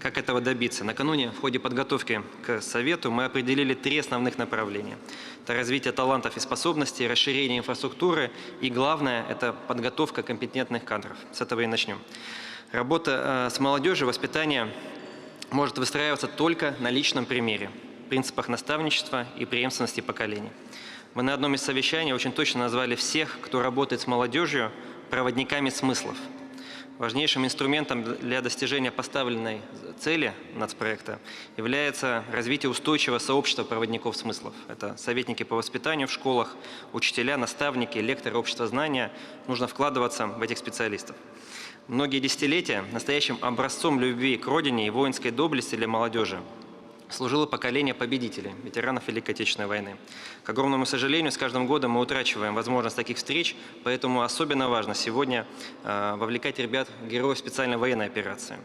F: Как этого добиться? Накануне в ходе подготовки к Совету мы определили 3 основных направления. Это развитие талантов и способностей, расширение инфраструктуры и, главное, это подготовка компетентных кадров. С этого и начнем. Работа с молодежью, воспитание может выстраиваться только на личном примере, принципах наставничества и преемственности поколений. Мы на одном из совещаний очень точно назвали всех, кто работает с молодежью, проводниками смыслов. Важнейшим инструментом для достижения поставленной цели нацпроекта является развитие устойчивого сообщества проводников смыслов. Это советники по воспитанию в школах, учителя, наставники, лекторы общества знания. Нужно вкладываться в этих специалистов. Многие десятилетия настоящим образцом любви к родине и воинской доблести для молодежи служило поколение победителей, ветеранов Великой Отечественной войны. К огромному сожалению, с каждым годом мы утрачиваем возможность таких встреч, поэтому особенно важно сегодня вовлекать ребят, героев специальной военной операции.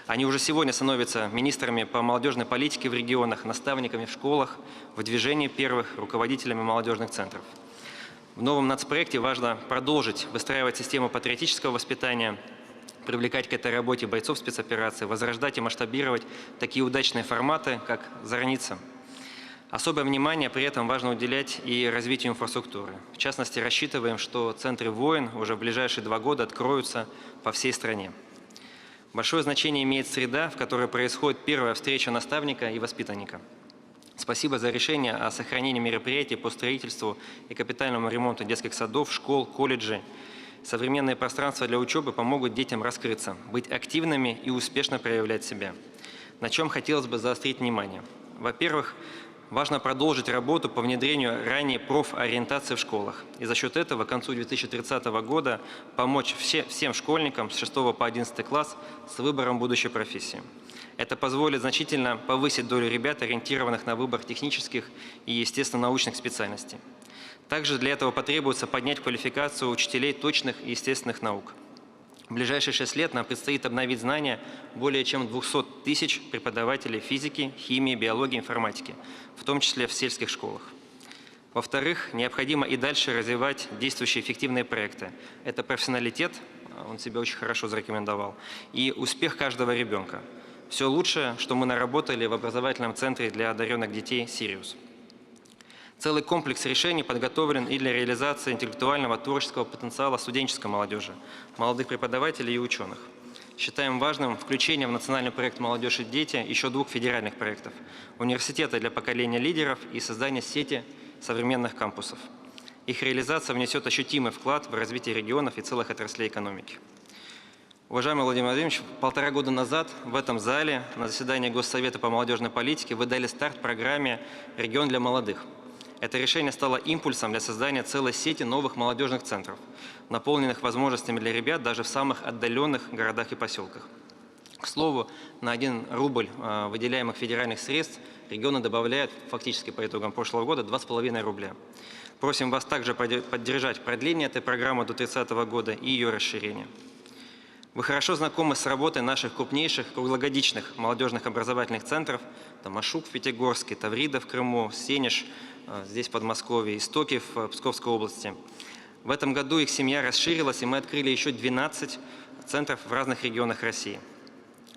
F: Они уже сегодня становятся министрами по молодежной политике в регионах, наставниками в школах, в движении первых, руководителями молодежных центров. В новом нацпроекте важно продолжить выстраивать систему патриотического воспитания, привлекать к этой работе бойцов спецоперации, возрождать и масштабировать такие удачные форматы, как «Зорница». Особое внимание при этом важно уделять и развитию инфраструктуры. В частности, рассчитываем, что центры войн уже в ближайшие 2 года откроются по всей стране. Большое значение имеет среда, в которой происходит первая встреча наставника и воспитанника. Спасибо за решение о сохранении мероприятий по строительству и капитальному ремонту детских садов, школ, колледжей. Современные пространства для учебы помогут детям раскрыться, быть активными и успешно проявлять себя. На чем хотелось бы заострить внимание? Во-первых, важно продолжить работу по внедрению ранней профориентации в школах. И за счет этого к концу 2030 года помочь всем школьникам с 6 по 11 класс с выбором будущей профессии. Это позволит значительно повысить долю ребят, ориентированных на выбор технических и естественно-научных специальностей. Также для этого потребуется поднять квалификацию учителей точных и естественных наук. В ближайшие 6 лет нам предстоит обновить знания более чем 200 тысяч преподавателей физики, химии, биологии, информатики, в том числе в сельских школах. Во-вторых, необходимо и дальше развивать действующие эффективные проекты. Это профессионалитет, он себя очень хорошо зарекомендовал, и успех каждого ребенка. Все лучшее, что мы наработали в образовательном центре для одаренных детей «Сириус». Целый комплекс решений подготовлен и для реализации интеллектуального творческого потенциала студенческой молодежи, молодых преподавателей и ученых. Считаем важным включение в национальный проект «Молодежь и дети» еще 2 федеральных проектов – университета для поколения лидеров и создание сети современных кампусов. Их реализация внесет ощутимый вклад в развитие регионов и целых отраслей экономики. Уважаемый Владимир Владимирович, 1,5 года назад в этом зале на заседании Госсовета по молодежной политике вы дали старт программе «Регион для молодых». Это решение стало импульсом для создания целой сети новых молодежных центров, наполненных возможностями для ребят даже в самых отдаленных городах и поселках. К слову, на 1 рубль выделяемых федеральных средств регионы добавляют фактически по итогам прошлого года 2,5 рубля. Просим вас также поддержать продление этой программы до 30 года и ее расширение. Вы хорошо знакомы с работой наших крупнейших круглогодичных молодежных образовательных центров Машук в Пятигорске, Таврида в Крыму, Сенеж здесь в Подмосковье, Истоки в Псковской области. В этом году их семья расширилась, и мы открыли еще 12 центров в разных регионах России.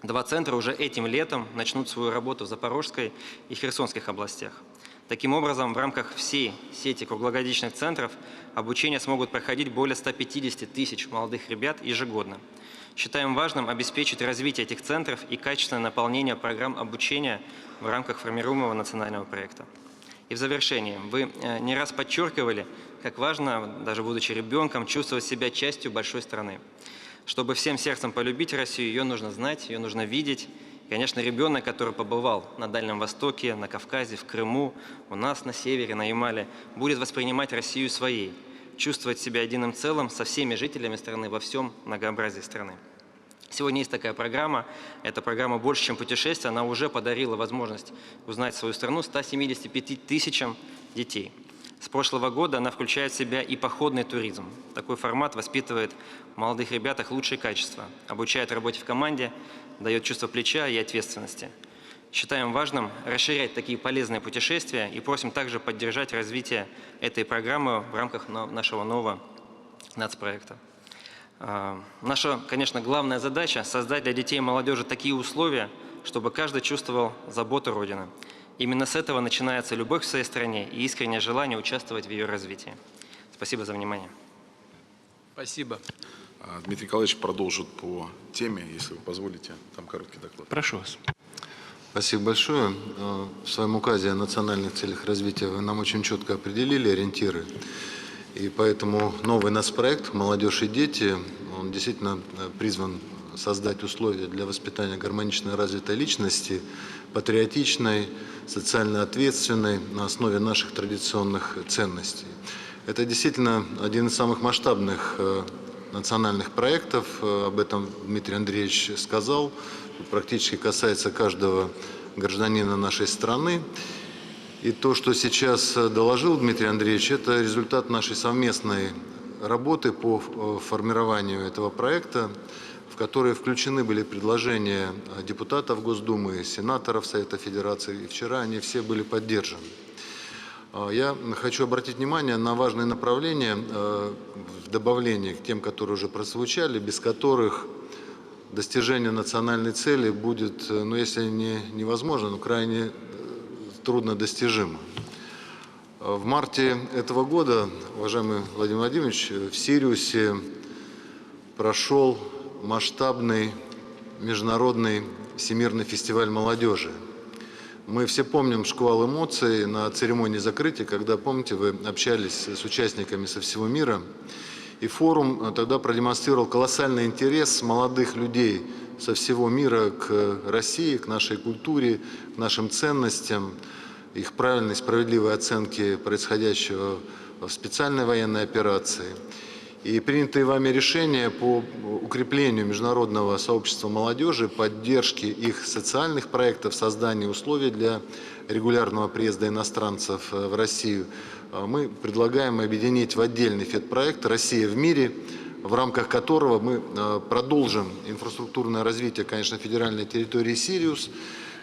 F: 2 центра уже этим летом начнут свою работу в Запорожской и Херсонских областях. Таким образом, в рамках всей сети круглогодичных центров обучение смогут проходить более 150 тысяч молодых ребят ежегодно. Считаем важным обеспечить развитие этих центров и качественное наполнение программ обучения в рамках формируемого национального проекта. И в завершении, вы не раз подчеркивали, как важно, даже будучи ребенком, чувствовать себя частью большой страны. Чтобы всем сердцем полюбить Россию, ее нужно знать, ее нужно видеть. И, конечно, ребенок, который побывал на Дальнем Востоке, на Кавказе, в Крыму, у нас на севере, на Ямале, будет воспринимать Россию своей, чувствовать себя единым целым со всеми жителями страны во всем многообразии страны. Сегодня есть такая программа, эта программа «Больше, чем путешествие», она уже подарила возможность узнать свою страну 175 тысячам детей. С прошлого года она включает в себя и походный туризм. Такой формат воспитывает в молодых ребятах лучшие качества, обучает работе в команде, дает чувство плеча и ответственности. Считаем важным расширять такие полезные путешествия и просим также поддержать развитие этой программы в рамках нашего нового нацпроекта. Наша, конечно, главная задача – создать для детей и молодежи такие условия, чтобы каждый чувствовал заботу Родины. Именно с этого начинается любовь к своей стране и искреннее желание участвовать в ее развитии. Спасибо за внимание.
A: Спасибо.
C: Дмитрий Николаевич продолжит по теме, если вы позволите. Там короткий доклад.
A: Прошу вас.
G: Спасибо большое. В своем указе о национальных целях развития вы нам очень четко определили ориентиры. И поэтому новый нацпроект «Молодежь и дети», он действительно призван создать условия для воспитания гармонично развитой личности, патриотичной, социально ответственной на основе наших традиционных ценностей. Это действительно один из самых масштабных национальных проектов, об этом Дмитрий Андреевич сказал, практически касается каждого гражданина нашей страны. И то, что сейчас доложил Дмитрий Андреевич, это результат нашей совместной работы по формированию этого проекта, в которые включены были предложения депутатов Госдумы, сенаторов Совета Федерации, и вчера они все были поддержаны. Я хочу обратить внимание на важные направления в добавлении к тем, которые уже прозвучали, без которых достижение национальной цели будет, ну, если не невозможно, но крайне трудно достижимо. В марте этого года, уважаемый Владимир Владимирович, в Сириусе прошел масштабный международный всемирный фестиваль молодежи. Мы все помним шквал эмоций на церемонии закрытия, когда, помните, вы общались с участниками со всего мира. И форум тогда продемонстрировал колоссальный интерес молодых людей со всего мира к России, к нашей культуре, к нашим ценностям, их правильной, справедливой оценке происходящего в специальной военной операции. И принятые вами решения по укреплению международного сообщества молодежи, поддержке их социальных проектов, созданию условий для регулярного приезда иностранцев в Россию, мы предлагаем объединить в отдельный федпроект «Россия в мире», в рамках которого мы продолжим инфраструктурное развитие, конечно, федеральной территории «Сириус»,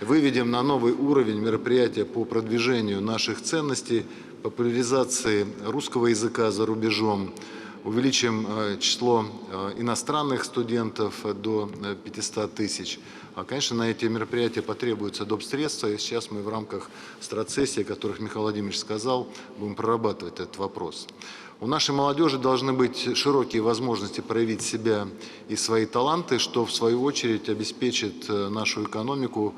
G: выведем на новый уровень мероприятия по продвижению наших ценностей, популяризации русского языка за рубежом, увеличим число иностранных студентов до 500 тысяч. Конечно, на эти мероприятия потребуются доп. Средства, и сейчас мы в рамках страцессии, о которых Михаил Владимирович сказал, будем прорабатывать этот вопрос. У нашей молодежи должны быть широкие возможности проявить себя и свои таланты, что в свою очередь обеспечит нашу экономику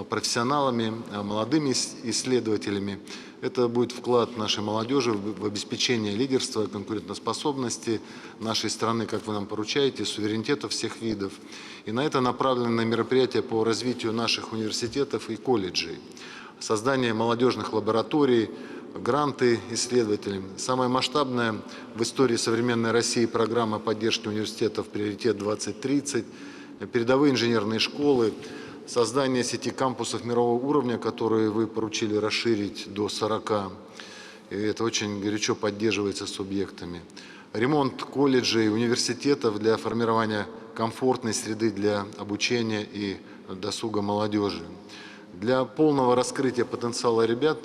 G: профессионалами, молодыми исследователями. Это будет вклад нашей молодежи в обеспечение лидерства, конкурентоспособности нашей страны, как вы нам поручаете, суверенитета всех видов. И на это направлены мероприятия по развитию наших университетов и колледжей. Создание молодежных лабораторий, гранты исследователям. Самая масштабная в истории современной России программа поддержки университетов «Приоритет 2030», передовые инженерные школы, создание сети кампусов мирового уровня, которые вы поручили расширить до 40. И это очень горячо поддерживается субъектами. Ремонт колледжей, университетов для формирования комфортной среды для обучения и досуга молодежи. Для полного раскрытия потенциала ребят,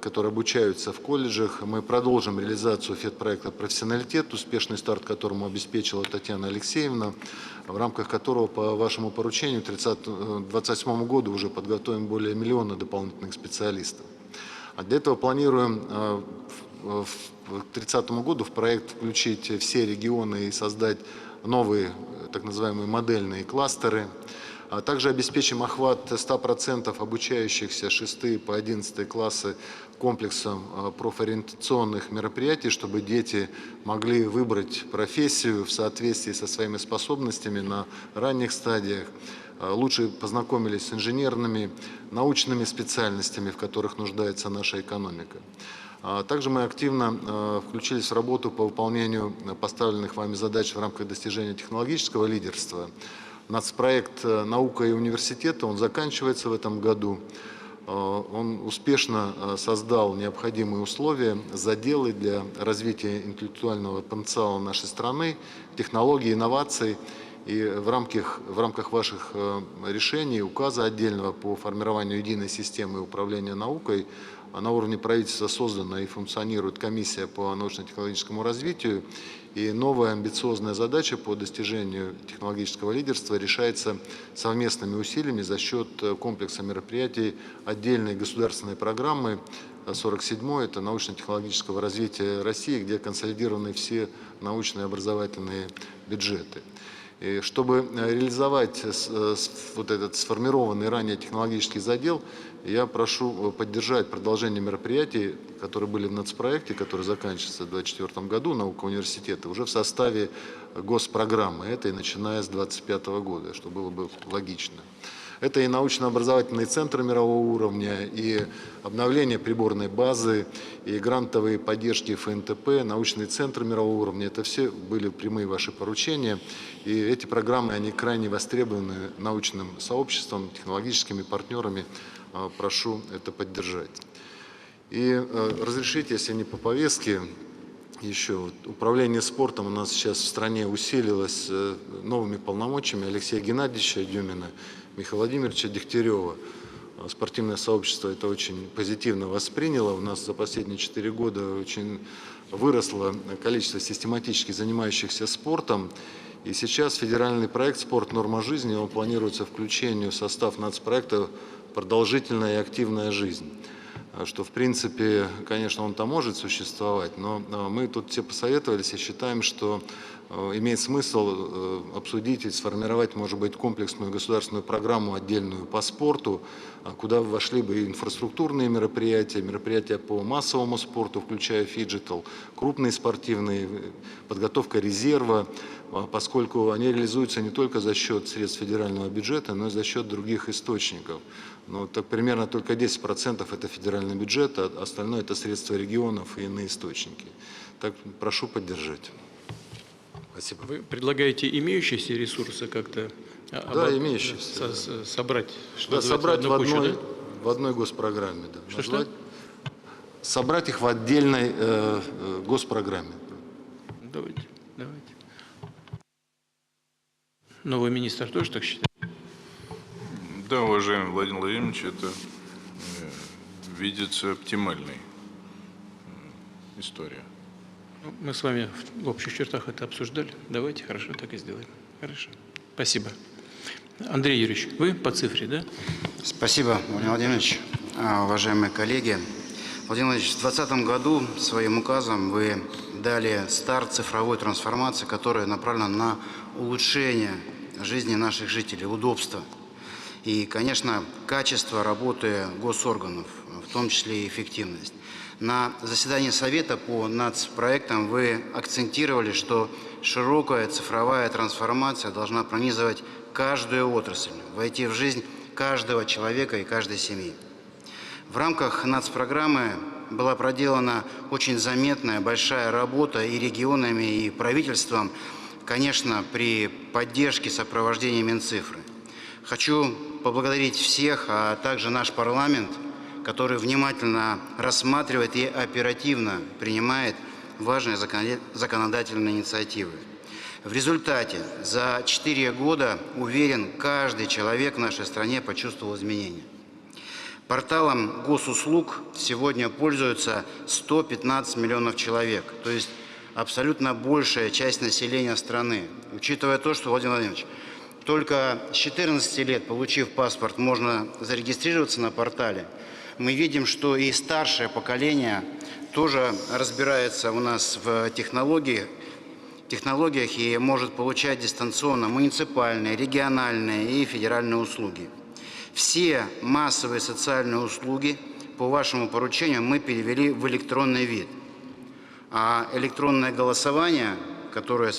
G: которые обучаются в колледжах, мы продолжим реализацию ФЕД-проекта «Профессионалитет», успешный старт которому обеспечила Татьяна Алексеевна, в рамках которого по вашему поручению к 2028 году уже подготовим более 1 миллиона дополнительных специалистов. А для этого планируем к 2030 году в проект включить все регионы и создать новые так называемые модельные кластеры. А также обеспечим охват 100% обучающихся 6 по 11 классы комплексом профориентационных мероприятий, чтобы дети могли выбрать профессию в соответствии со своими способностями на ранних стадиях, лучше познакомились с инженерными, научными специальностями, в которых нуждается наша экономика. Также мы активно включились в работу по выполнению поставленных вами задач в рамках достижения технологического лидерства. Нацпроект «Наука и университеты», он заканчивается в этом году. Он успешно создал необходимые условия, заделы для развития интеллектуального потенциала нашей страны, технологий, инноваций. И в рамках ваших решений, указа отдельного по формированию единой системы управления наукой, на уровне правительства создана и функционирует комиссия по научно-технологическому развитию, и новая амбициозная задача по достижению технологического лидерства решается совместными усилиями за счет комплекса мероприятий отдельной государственной программы 47-й, это научно-технологического развития России, где консолидированы все научные и образовательные бюджеты. И чтобы реализовать вот этот сформированный ранее технологический задел, я прошу поддержать продолжение мероприятий, которые были в нацпроекте, который заканчивается в 2024 году, «Наука университета», уже в составе госпрограммы этой, начиная с 2025 года, что было бы логично. Это и научно-образовательные центры мирового уровня, и обновление приборной базы, и грантовые поддержки ФНТП, научные центры мирового уровня. Это все были прямые ваши поручения. И эти программы, они крайне востребованы научным сообществом, технологическими партнерами. Прошу это поддержать. И разрешите, если не по повестке, еще управление спортом у нас сейчас в стране усилилось новыми полномочиями Алексея Геннадьевича Дюмина, Михаила Владимировича Дегтярева. Спортивное сообщество это очень позитивно восприняло. У нас за последние 4 года очень выросло количество систематически занимающихся спортом. И сейчас федеральный проект «Спорт. Норма жизни», он планируется включению в состав нацпроекта «Продолжительная и активная жизнь». Что, в принципе, конечно, он там может существовать, но мы тут все посоветовались и считаем, что имеет смысл обсудить и сформировать, может быть, комплексную государственную программу отдельную по спорту, куда вошли бы и инфраструктурные мероприятия, мероприятия по массовому спорту, включая фиджитал, крупные спортивные, подготовка резерва, поскольку они реализуются не только за счет средств федерального бюджета, но и за счет других источников. Ну, так примерно только 10% это федеральный бюджет, а остальное это средства регионов и иные источники. Так прошу поддержать. Спасибо.
A: Вы предлагаете имеющиеся ресурсы как-то
G: имеющиеся.
A: Собрать,
G: да, собрать в одной госпрограмме. Да.
A: Что?
G: Собрать их в отдельной госпрограмме.
A: Давайте. Новый министр тоже так считает?
H: Да, уважаемый Владимир Владимирович, это видится оптимальной история.
A: Ну, мы с вами в общих чертах это обсуждали. Давайте, хорошо, так и сделаем. Хорошо. Спасибо. Андрей Юрьевич, вы по цифре, да?
I: Спасибо, Владимир Владимирович. Уважаемые коллеги, Владимир Владимирович, в 2020 году своим указом вы дали старт цифровой трансформации, которая направлена на улучшение жизни наших жителей, удобства. И, конечно, качество работы госорганов, в том числе и эффективность. На заседании Совета по нацпроектам вы акцентировали, что широкая цифровая трансформация должна пронизывать каждую отрасль, войти в жизнь каждого человека и каждой семьи. В рамках нацпрограммы была проделана очень заметная, большая работа и регионами, и правительством, конечно, при поддержке сопровождения Минцифры. Хочу поблагодарить всех, а также наш парламент, который внимательно рассматривает и оперативно принимает важные законодательные инициативы. В результате за 4 года, уверен, каждый человек в нашей стране почувствовал изменения. Порталом госуслуг сегодня пользуются 115 миллионов человек, то есть абсолютно большая часть населения страны. Учитывая то, что, Владимир Владимирович, только с 14 лет, получив паспорт, можно зарегистрироваться на портале, мы видим, что и старшее поколение тоже разбирается у нас в технологиях и может получать дистанционно муниципальные, региональные и федеральные услуги. Все массовые социальные услуги по вашему поручению мы перевели в электронный вид. А электронное голосование, которое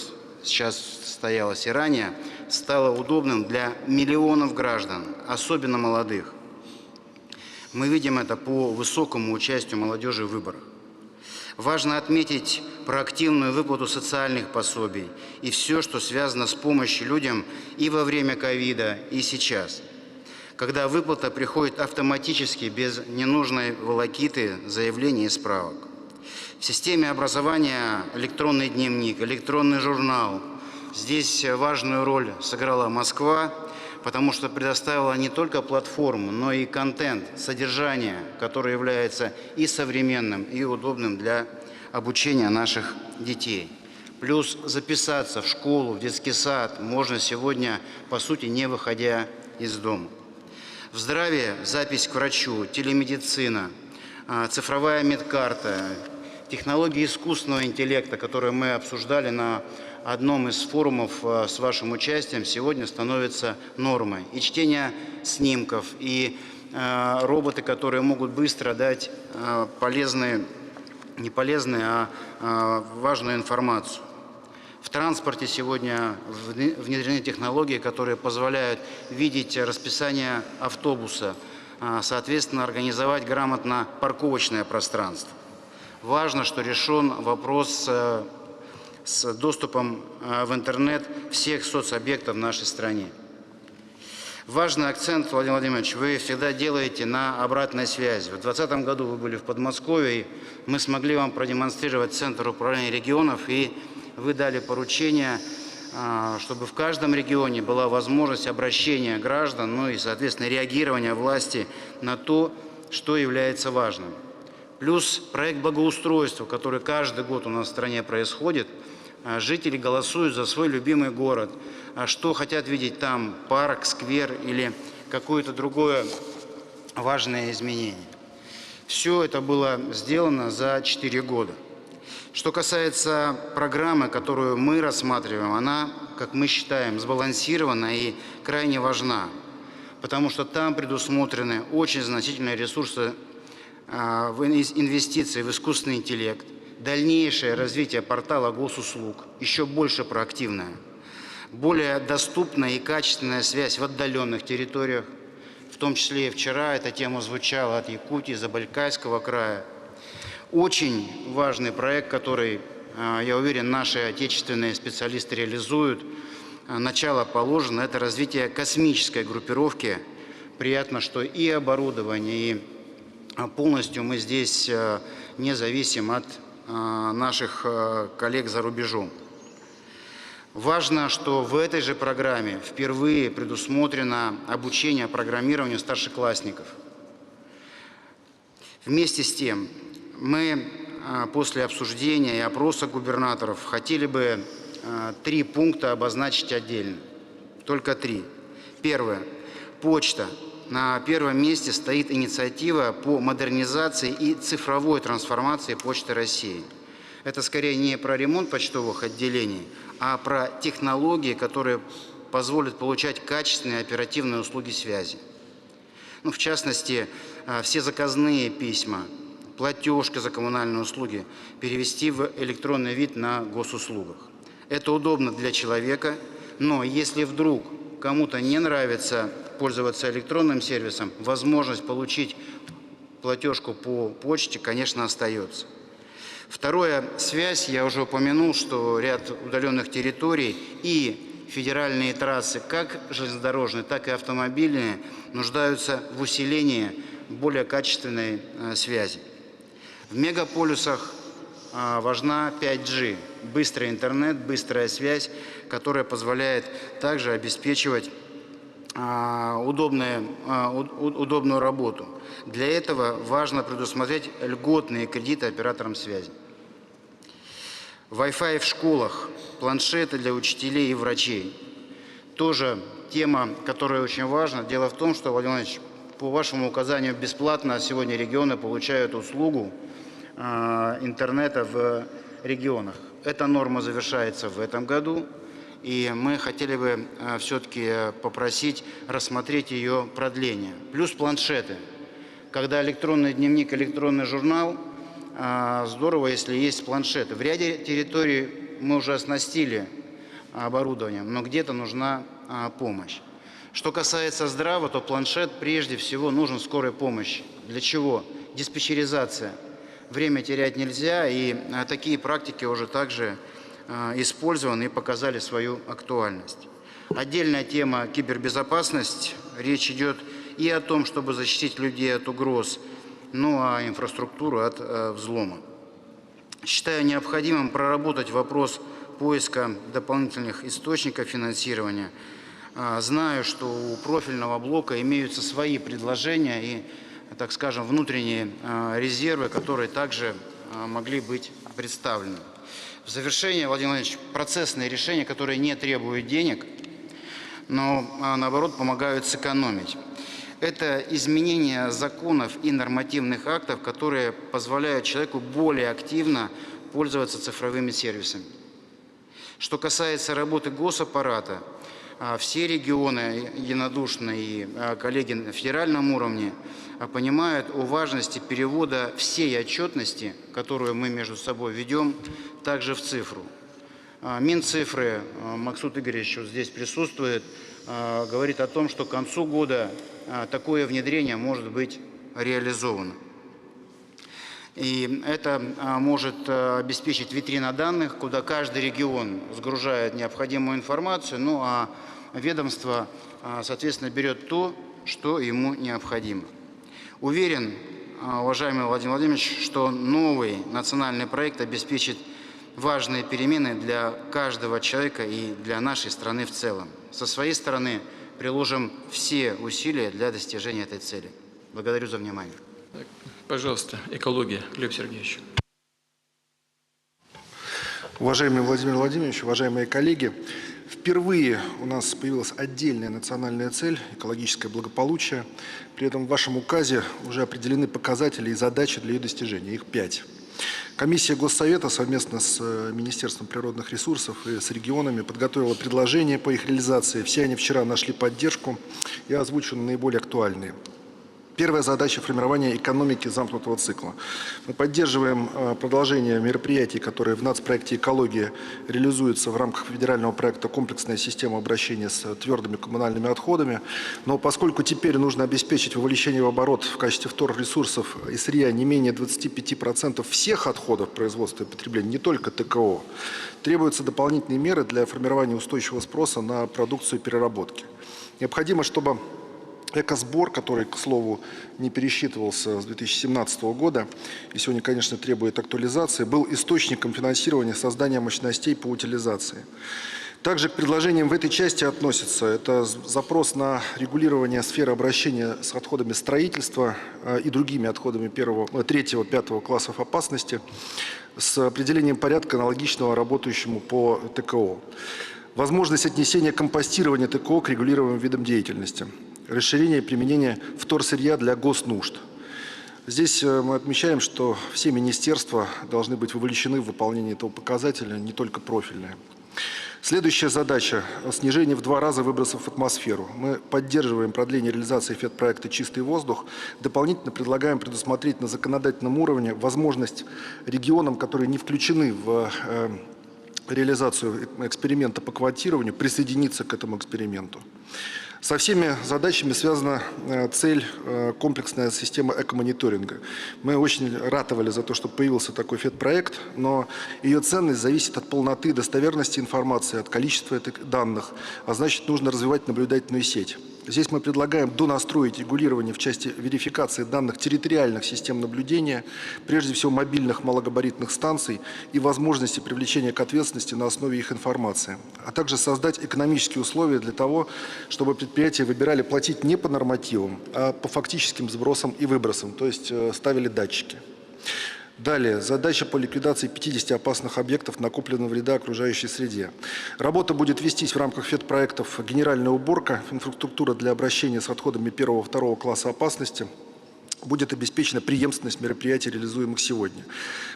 I: сейчас состоялось и ранее, стало удобным для миллионов граждан, особенно молодых. Мы видим это по высокому участию молодежи в выборах. Важно отметить проактивную выплату социальных пособий и все, что связано с помощью людям и во время ковида, и сейчас, когда выплата приходит автоматически, без ненужной волокиты, заявлений и справок. В системе образования электронный дневник, электронный журнал. Здесь важную роль сыграла Москва, потому что предоставила не только платформу, но и контент, содержание, которое является и современным, и удобным для обучения наших детей. Плюс записаться в школу, в детский сад можно сегодня, по сути, не выходя из дома. В здравии запись к врачу, телемедицина, цифровая медкарта, технологии искусственного интеллекта, которые мы обсуждали на одном из форумов с вашим участием, сегодня становится нормой. И чтение снимков, и роботы, которые могут быстро дать полезные, не полезные, а важную информацию. В транспорте сегодня внедрены технологии, которые позволяют видеть расписание автобуса, соответственно, организовать грамотно парковочное пространство. Важно, что решен вопрос с доступом в интернет всех соцобъектов в нашей стране. Важный акцент, Владимир Владимирович, вы всегда делаете на обратной связи. В 2020 году вы были в Подмосковье, и мы смогли вам продемонстрировать Центр управления регионов, и вы дали поручение, чтобы в каждом регионе была возможность обращения граждан, ну и, соответственно, реагирования власти на то, что является важным. Плюс проект благоустройства, который каждый год у нас в стране происходит. Жители голосуют за свой любимый город. Что хотят видеть там, парк, сквер или какое-то другое важное изменение. Все это было сделано за 4 года. Что касается программы, которую мы рассматриваем, она, как мы считаем, сбалансирована и крайне важна, потому что там предусмотрены очень значительные ресурсы в инвестиции в искусственный интеллект, дальнейшее развитие портала госуслуг, еще больше проактивное, более доступная и качественная связь в отдаленных территориях, в том числе и вчера эта тема звучала от Якутии, Забайкальского края. Очень важный проект, который, я уверен, наши отечественные специалисты реализуют. Начало положено, это развитие космической группировки. Приятно, что и оборудование, и полностью мы здесь не зависим от наших коллег за рубежом. Важно, что в этой же программе впервые предусмотрено обучение программированию старшеклассников. Вместе с тем, мы после обсуждения и опроса губернаторов хотели бы 3 пункта обозначить отдельно. Только 3. Первое. Почта. На первом месте стоит инициатива по модернизации и цифровой трансформации Почты России. Это скорее не про ремонт почтовых отделений, а про технологии, которые позволят получать качественные оперативные услуги связи. В частности, все заказные письма, платежки за коммунальные услуги перевести в электронный вид на госуслугах. Это удобно для человека, но если вдруг кому-то не нравится пользоваться электронным сервисом, возможность получить платежку по почте, конечно, остается. Второе, связь. Я уже упомянул, что ряд удаленных территорий и федеральные трассы, как железнодорожные, так и автомобильные, нуждаются в усилении более качественной связи. В мегаполисах важна 5G, быстрый интернет, быстрая связь, которая позволяет также обеспечивать удобную работу. Для этого важно предусмотреть льготные кредиты операторам связи. Wi-Fi в школах, планшеты для учителей и врачей. Тоже тема, которая очень важна. Дело в том, что, Владимир Владимирович, по вашему указанию бесплатно сегодня регионы получают услугу интернета в регионах. Эта норма завершается в этом году. И мы хотели бы все-таки попросить рассмотреть ее продление. Плюс планшеты. Когда электронный дневник, электронный журнал, здорово, если есть планшеты. В ряде территорий мы уже оснастили оборудованием, но где-то нужна помощь. Что касается здраво, то планшет прежде всего нужен скорой помощи. Для чего? Диспетчеризация. Время терять нельзя, и такие практики уже также использованы и показали свою актуальность. Отдельная тема – кибербезопасность. Речь идет и о том, чтобы защитить людей от угроз, ну а инфраструктуру от взлома. Считаю необходимым проработать вопрос поиска дополнительных источников финансирования. Знаю, что у профильного блока имеются свои предложения и, так скажем, внутренние резервы, которые также могли быть представлены. В завершение, Владимир Владимирович, процессные решения, которые не требуют денег, но наоборот помогают сэкономить. Это изменение законов и нормативных актов, которые позволяют человеку более активно пользоваться цифровыми сервисами. Что касается работы госаппарата, все регионы единодушно и коллеги на федеральном уровне понимают о важности перевода всей отчетности, которую мы между собой ведем, также в цифру. Минцифры, Максут Игоревич вот здесь присутствует, говорит о том, что к концу года такое внедрение может быть реализовано. И это может обеспечить витрина данных, куда каждый регион сгружает необходимую информацию, ну а ведомство, соответственно, берет то, что ему необходимо. Уверен, уважаемый Владимир Владимирович, что новый национальный проект обеспечит важные перемены для каждого человека и для нашей страны в целом. Со своей стороны приложим все усилия для достижения этой цели. Благодарю за внимание.
A: Пожалуйста, экология, Глеб Сергеевич.
B: Уважаемый Владимир Владимирович, уважаемые коллеги, впервые у нас появилась отдельная национальная цель – экологическое благополучие. При этом в вашем указе уже определены показатели и задачи для ее достижения. Их 5. Комиссия Госсовета совместно с Министерством природных ресурсов и с регионами подготовила предложения по их реализации. Все они вчера нашли поддержку. Я озвучу наиболее актуальные. Первая задача – формирование экономики замкнутого цикла. Мы поддерживаем продолжение мероприятий, которые в нацпроекте «Экология» реализуются в рамках федерального проекта «Комплексная система обращения с твердыми коммунальными отходами». Но поскольку теперь нужно обеспечить вовлечение в оборот в качестве вторресурсов и сырья не менее 25% всех отходов производства и потребления, не только ТКО, требуются дополнительные меры для формирования устойчивого спроса на продукцию переработки. Необходимо, чтобы экосбор, который, к слову, не пересчитывался с 2017 года и сегодня, конечно, требует актуализации, был источником финансирования создания мощностей по утилизации.
J: Также к предложениям в этой части относятся это запрос на регулирование сферы обращения с отходами строительства и другими отходами 3-5 классов опасности с определением порядка, аналогичного работающему по ТКО. Возможность отнесения компостирования ТКО к регулируемым видам деятельности. Расширение применения вторсырья для госнужд. Здесь мы отмечаем, что все министерства должны быть вовлечены в выполнение этого показателя, не только профильные. Следующая задача – снижение в 2 раза выбросов в атмосферу. Мы поддерживаем продление реализации проекта «Чистый воздух». Дополнительно предлагаем предусмотреть на законодательном уровне возможность регионам, которые не включены в реализацию эксперимента по квотированию, присоединиться к этому эксперименту. Со всеми задачами связана цель комплексная система экомониторинга. Мы очень ратовали за то, чтобы появился такой проект, но ее ценность зависит от полноты, достоверности информации, от количества этих данных, а значит, нужно развивать наблюдательную сеть. Здесь мы предлагаем донастроить регулирование в части верификации данных территориальных систем наблюдения, прежде всего мобильных малогабаритных станций и возможности привлечения к ответственности на основе их информации, а также создать экономические условия для того, чтобы предприятия выбирали платить не по нормативам, а по фактическим сбросам и выбросам, то есть ставили датчики. Далее, задача по ликвидации 50 опасных объектов накопленного вреда окружающей среде. Работа будет вестись в рамках проектов «Генеральная уборка», инфраструктура для обращения с отходами 1-2 класса опасности. Будет обеспечена преемственность мероприятий, реализуемых сегодня.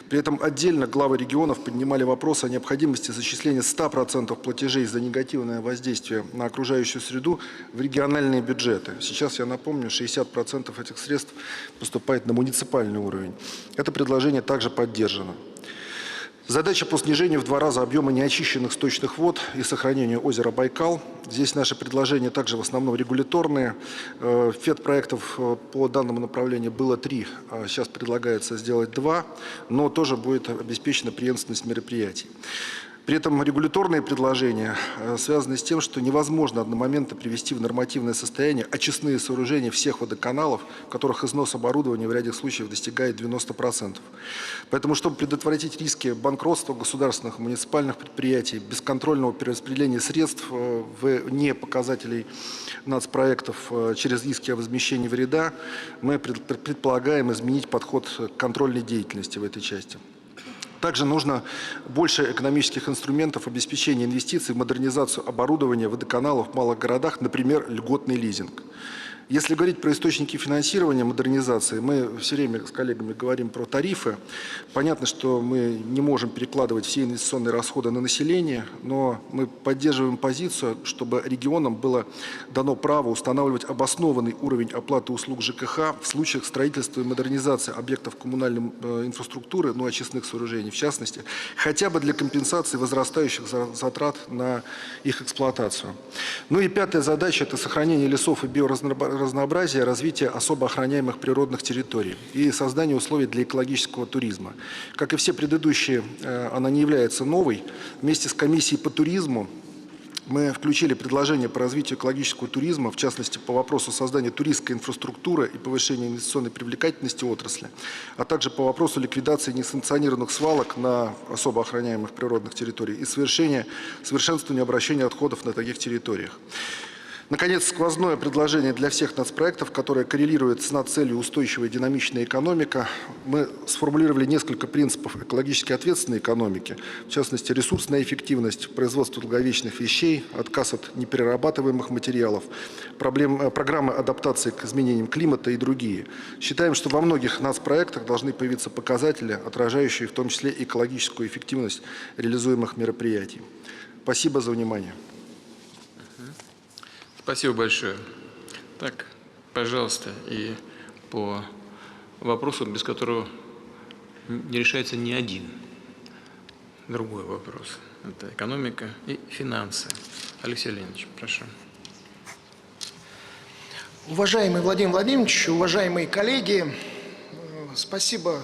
J: При этом отдельно главы регионов поднимали вопрос о необходимости зачисления 100% платежей за негативное воздействие на окружающую среду в региональные бюджеты. Сейчас, я напомню, 60% этих средств поступает на муниципальный уровень. Это предложение также поддержано. Задача по снижению в 2 раза объема неочищенных сточных вод и сохранению озера Байкал. Здесь наши предложения также в основном регуляторные. Проектов по данному направлению было 3, а сейчас предлагается сделать 2, но тоже будет обеспечена преемственность мероприятий. При этом регуляторные предложения связаны с тем, что невозможно одномоментно привести в нормативное состояние очистные сооружения всех водоканалов, в которых износ оборудования в ряде случаев достигает 90%. Поэтому, чтобы предотвратить риски банкротства государственных и муниципальных предприятий, бесконтрольного перераспределения средств вне показателей нацпроектов через риски о возмещении вреда, мы предполагаем изменить подход к контрольной деятельности в этой части. Также нужно больше экономических инструментов обеспечения инвестиций в модернизацию оборудования водоканалов в малых городах, например, льготный лизинг. Если говорить про источники финансирования модернизации, мы все время с коллегами говорим про тарифы. Понятно, что мы не можем перекладывать все инвестиционные расходы на население, но мы поддерживаем позицию, чтобы регионам было дано право устанавливать обоснованный уровень оплаты услуг ЖКХ в случаях строительства и модернизации объектов коммунальной инфраструктуры, ну, очистных сооружений в частности, хотя бы для компенсации возрастающих затрат на их эксплуатацию. Ну и 5-я задача – это сохранение лесов и биоразнообразия, развитие особо охраняемых природных территорий и создание условий для экологического туризма. Как и все предыдущие, она не является новой. Вместе с комиссией по туризму мы включили предложение по развитию экологического туризма, в частности, по вопросу создания туристской инфраструктуры и повышения инвестиционной привлекательности отрасли, а также по вопросу ликвидации несанкционированных свалок на особо охраняемых природных территориях и совершенствования обращения отходов на таких территориях. Наконец, сквозное предложение для всех нацпроектов, которое коррелирует с наццелью устойчивая динамичная экономика. Мы сформулировали несколько принципов экологически ответственной экономики, в частности, ресурсная эффективность, производство долговечных вещей, отказ от неперерабатываемых материалов, программы адаптации к изменениям климата и другие. Считаем, что во многих нацпроектах должны появиться показатели, отражающие в том числе экологическую эффективность реализуемых мероприятий. Спасибо за внимание.
A: Спасибо большое. Так, пожалуйста, и по вопросу, без которого не решается ни один другой вопрос. Это экономика и финансы. Алексей Леонидович, прошу.
K: Уважаемый Владимир Владимирович, уважаемые коллеги, Спасибо,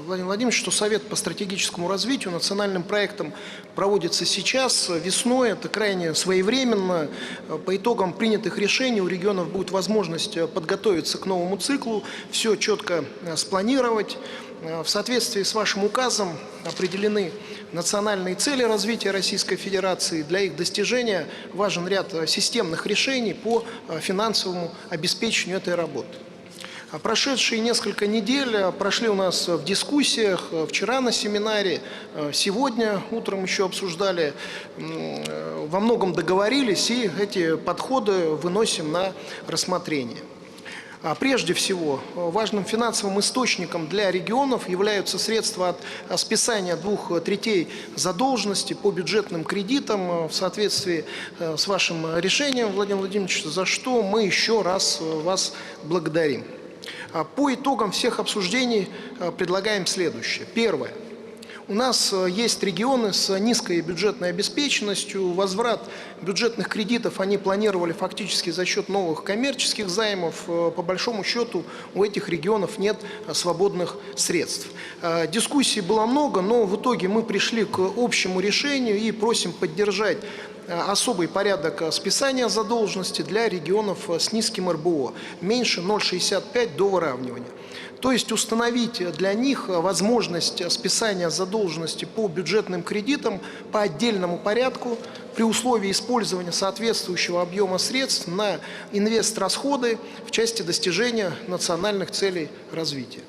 K: Владимир Владимирович, что Совет по стратегическому развитию национальным проектом проводится сейчас, весной. Это крайне своевременно. По итогам принятых решений у регионов будет возможность подготовиться к новому циклу, все четко спланировать. В соответствии с вашим указом определены национальные цели развития Российской Федерации. Для их достижения важен ряд системных решений по финансовому обеспечению этой работы. Прошедшие несколько недель прошли у нас в дискуссиях, вчера на семинаре, сегодня утром еще обсуждали, во многом договорились и эти подходы выносим на рассмотрение. Прежде всего, важным финансовым источником для регионов являются средства от списания 2/3 задолженности по бюджетным кредитам в соответствии с вашим решением, Владимир Владимирович, за что мы еще раз вас благодарим. По итогам всех обсуждений предлагаем следующее. Первое. У нас есть регионы с низкой бюджетной обеспеченностью. Возврат бюджетных кредитов они планировали фактически за счет новых коммерческих займов. По большому счету у этих регионов нет свободных средств. Дискуссий было много, но в итоге мы пришли к общему решению и просим поддержать особый порядок списания задолженности для регионов с низким РБО, меньше 0,65 до выравнивания. То есть установить для них возможность списания задолженности по бюджетным кредитам по отдельному порядку при условии использования соответствующего объема средств на инвест-расходы в части достижения национальных целей развития.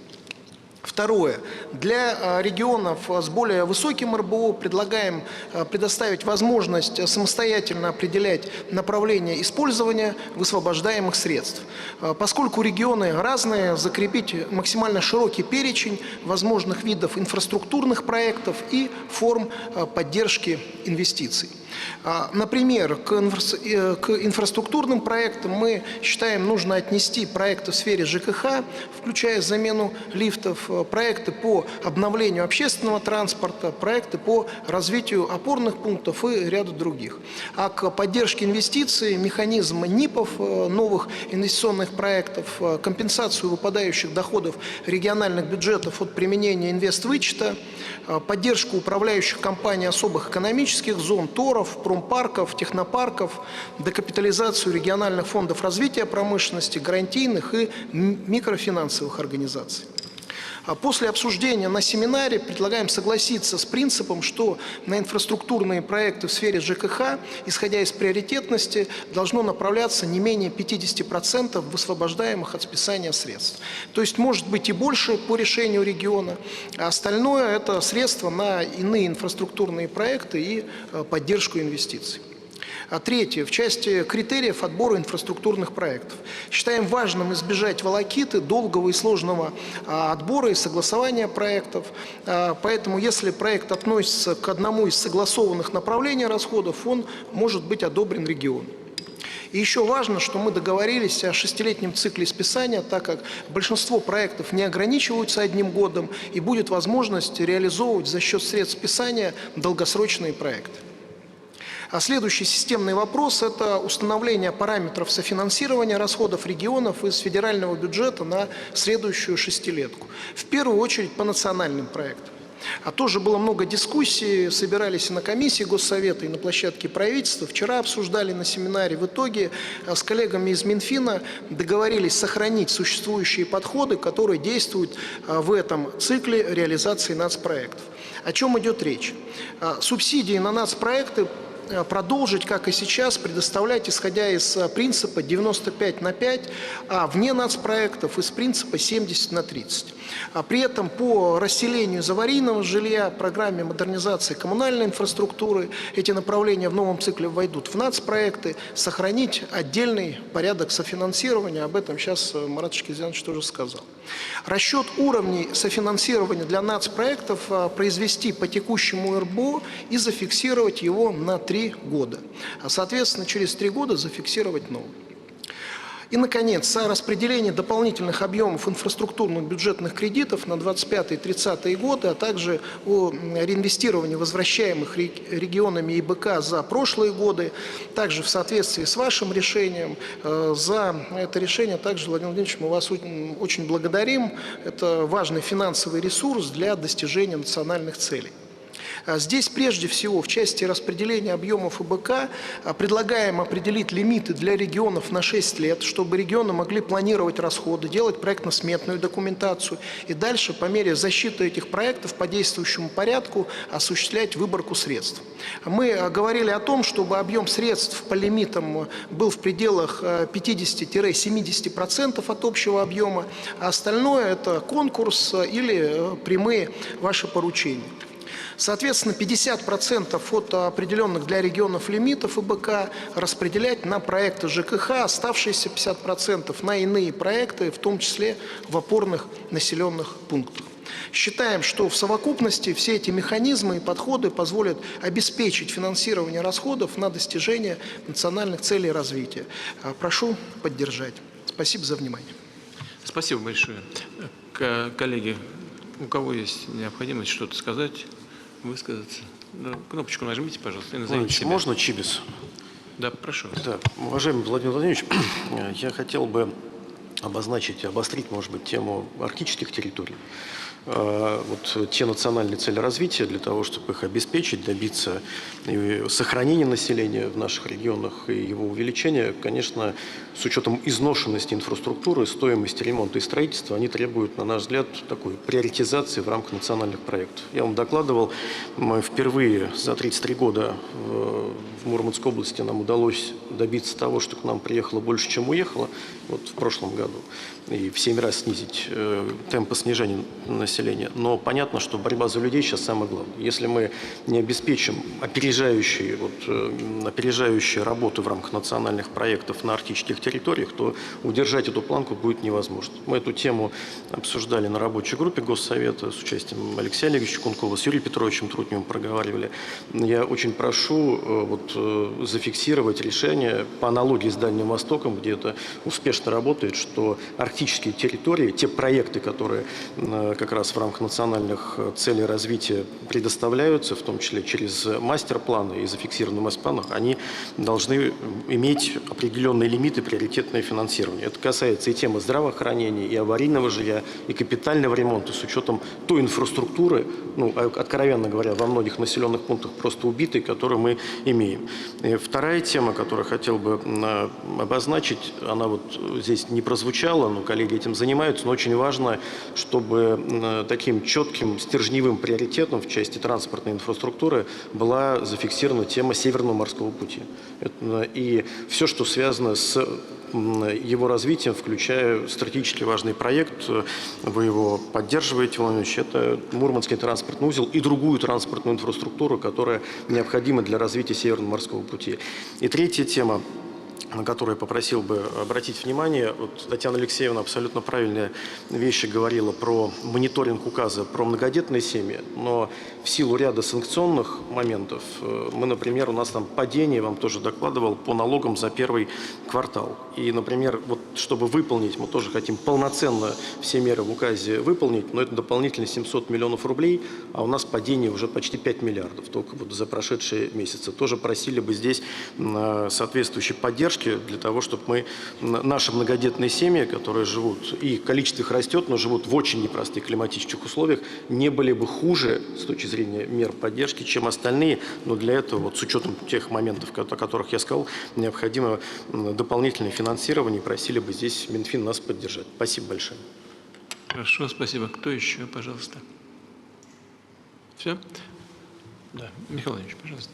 K: Второе. Для регионов с более высоким РБО предлагаем предоставить возможность самостоятельно определять направление использования высвобождаемых средств. Поскольку регионы разные, закрепить максимально широкий перечень возможных видов инфраструктурных проектов и форм поддержки инвестиций. Например, к инфраструктурным проектам мы считаем, нужно отнести проекты в сфере ЖКХ, включая замену лифтов, проекты по обновлению общественного транспорта, проекты по развитию опорных пунктов и ряду других. А к поддержке инвестиций механизм НИПов, новых инвестиционных проектов, компенсацию выпадающих доходов региональных бюджетов от применения инвествычета, поддержку управляющих компаний особых экономических зон, ТОРов, промпарков, технопарков, декапитализацию региональных фондов развития промышленности, гарантийных и микрофинансовых организаций. После обсуждения на семинаре предлагаем согласиться с принципом, что на инфраструктурные проекты в сфере ЖКХ, исходя из приоритетности, должно направляться не менее 50% высвобождаемых от списания средств. То есть может быть и больше по решению региона, а остальное – это средства на иные инфраструктурные проекты и поддержку инвестиций. Третье. В части критериев отбора инфраструктурных проектов. Считаем важным избежать волокиты, долгого и сложного отбора и согласования проектов. Поэтому, если проект относится к одному из согласованных направлений расходов, он может быть одобрен регионом. И еще важно, что мы договорились о 6-летнем цикле списания, так как большинство проектов не ограничиваются 1 годом и будет возможность реализовывать за счет средств списания долгосрочные проекты. А следующий системный вопрос – это установление параметров софинансирования расходов регионов из федерального бюджета на следующую 6-летку. В первую очередь по национальным проектам. Тоже было много дискуссий, собирались и на комиссии Госсовета, и на площадке правительства. Вчера обсуждали на семинаре. В итоге с коллегами из Минфина договорились сохранить существующие подходы, которые действуют в этом цикле реализации нацпроектов. О чем идет речь? Субсидии на нацпроекты продолжить, как и сейчас, предоставлять, исходя из принципа 95/5, а вне нацпроектов из принципа 70/30. При этом по расселению из аварийного жилья, программе модернизации коммунальной инфраструктуры, эти направления в новом цикле войдут в нацпроекты, сохранить отдельный порядок софинансирования, об этом сейчас Марат Шакирзянович тоже сказал. Расчет уровней софинансирования для нацпроектов произвести по текущему РБО и зафиксировать его на 3 года. А соответственно через 3 года зафиксировать новый. И, наконец, распределение дополнительных объемов инфраструктурных бюджетных кредитов на 25-30 годы, а также о реинвестировании возвращаемых регионами ИБК за прошлые годы, также в соответствии с вашим решением. За это решение также, Владимир Владимирович, мы вас очень благодарим. Это важный финансовый ресурс для достижения национальных целей. Здесь прежде всего в части распределения объемов ИБК предлагаем определить лимиты для регионов на 6 лет, чтобы регионы могли планировать расходы, делать проектно-сметную документацию и дальше по мере защиты этих проектов по действующему порядку осуществлять выборку средств. Мы говорили о том, чтобы объем средств по лимитам был в пределах 50-70% от общего объема, а остальное это конкурс или прямые ваши поручения. Соответственно, 50% от определенных для регионов лимитов ИБК распределять на проекты ЖКХ, оставшиеся 50% на иные проекты, в том числе в опорных населенных пунктах. Считаем, что в совокупности все эти механизмы и подходы позволят обеспечить финансирование расходов на достижение национальных целей развития. Прошу поддержать. Спасибо за внимание.
A: Спасибо большое. Коллеги, у кого есть необходимость что-то сказать, высказаться? Кнопочку нажмите, пожалуйста, и назовите себя.
L: Можно Чибис?
A: Да, прошу.
L: Да, уважаемый Владимир Владимирович, я хотел бы обозначить, обострить, может быть, тему арктических территорий. Вот те национальные цели развития, для того, чтобы их обеспечить, добиться сохранения населения в наших регионах и его увеличения, конечно, с учетом изношенности инфраструктуры, стоимости ремонта и строительства, они требуют, на наш взгляд, такой приоритизации в рамках национальных проектов. Я вам докладывал, мы впервые за 33 года в Мурманской области нам удалось добиться того, что к нам приехало больше, чем уехало, вот в прошлом году, и в 7 раз снизить темпы снижения населения. Но понятно, что борьба за людей сейчас самое главное. Если мы не обеспечим опережающие работы в рамках национальных проектов на арктических территориях, то удержать эту планку будет невозможно. Мы эту тему обсуждали на рабочей группе Госсовета с участием Алексея Олеговича Кункова, с Юрием Петровичем Трутневым проговаривали. Я очень прошу зафиксировать решение по аналогии с Дальним Востоком, где это успешно работает, что арктические территории, те проекты, которые как раз в рамках национальных целей развития предоставляются, в том числе через мастер-планы и зафиксированные мастер-планах, они должны иметь определенные лимиты приоритетное финансирование. Это касается и темы здравоохранения, и аварийного жилья, и капитального ремонта с учетом той инфраструктуры, откровенно говоря, во многих населенных пунктах просто убитой, которую мы имеем. И вторая тема, которую хотел бы обозначить, она вот здесь не прозвучала, но коллеги этим занимаются, но очень важно, чтобы таким четким стержневым приоритетом в части транспортной инфраструктуры была зафиксирована тема Северного морского пути. И все, что связано с его развитием, включая стратегически важный проект, вы его поддерживаете, Владимир Ильич, это Мурманский транспортный узел и другую транспортную инфраструктуру, которая необходима для развития Северного морского пути. И третья тема, на которую я попросил бы обратить внимание. Вот Татьяна Алексеевна абсолютно правильные вещи говорила про мониторинг указа, про многодетные семьи, но в силу ряда санкционных моментов, мы, например, у нас там падение, вам тоже докладывал, по налогам за первый квартал. И, например, вот чтобы выполнить, мы тоже хотим полноценно все меры в указе выполнить, но это дополнительно 700 миллионов рублей, а у нас падение уже почти 5 миллиардов только вот за прошедшие месяцы. Тоже просили бы здесь соответствующей поддержки для того, чтобы мы, наши многодетные семьи, которые живут, и количество их растет, но живут в очень непростых климатических условиях, не были бы хуже с точки зрения мер поддержки, чем остальные. Но для этого, вот с учетом тех моментов, о которых я сказал, необходимо дополнительное финансирование, и просили бы здесь Минфин нас поддержать. Спасибо большое.
A: Хорошо, спасибо. Кто еще, пожалуйста? Все? Да, Михаил Владимирович, пожалуйста.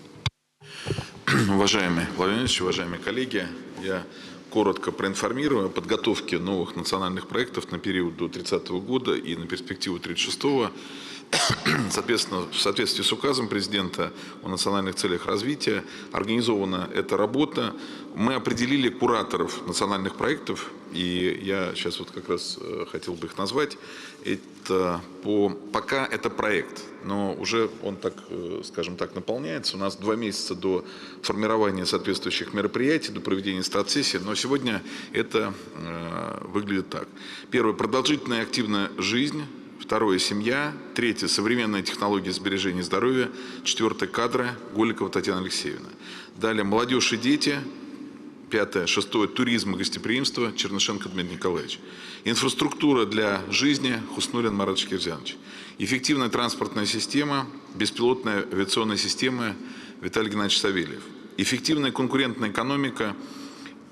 C: Уважаемый Владимир Ильич, уважаемые коллеги, я коротко проинформирую о подготовке новых национальных проектов на период до 30 года и на перспективу 36-го. Соответственно, в соответствии с указом президента о национальных целях развития организована эта работа. Мы определили кураторов национальных проектов и я сейчас вот как раз хотел бы их назвать. Это пока это проект, но уже он так, скажем так, наполняется. У нас 2 месяца до формирования соответствующих мероприятий, до проведения статсессии, но сегодня это выглядит так. Первое – продолжительная и активная жизнь. Второе – семья. Третье – современные технологии сбережения здоровья. Четвертое – кадры. Голикова Татьяна Алексеевна. Далее – молодежь и дети. Пятое, шестое – туризм и гостеприимство, Чернышенко Дмитрий Николаевич. Инфраструктура для жизни, Хуснуллин Марат Шкирзянович. Эффективная транспортная система, беспилотная авиационная система, Виталий Геннадьевич Савельев. Эффективная конкурентная экономика,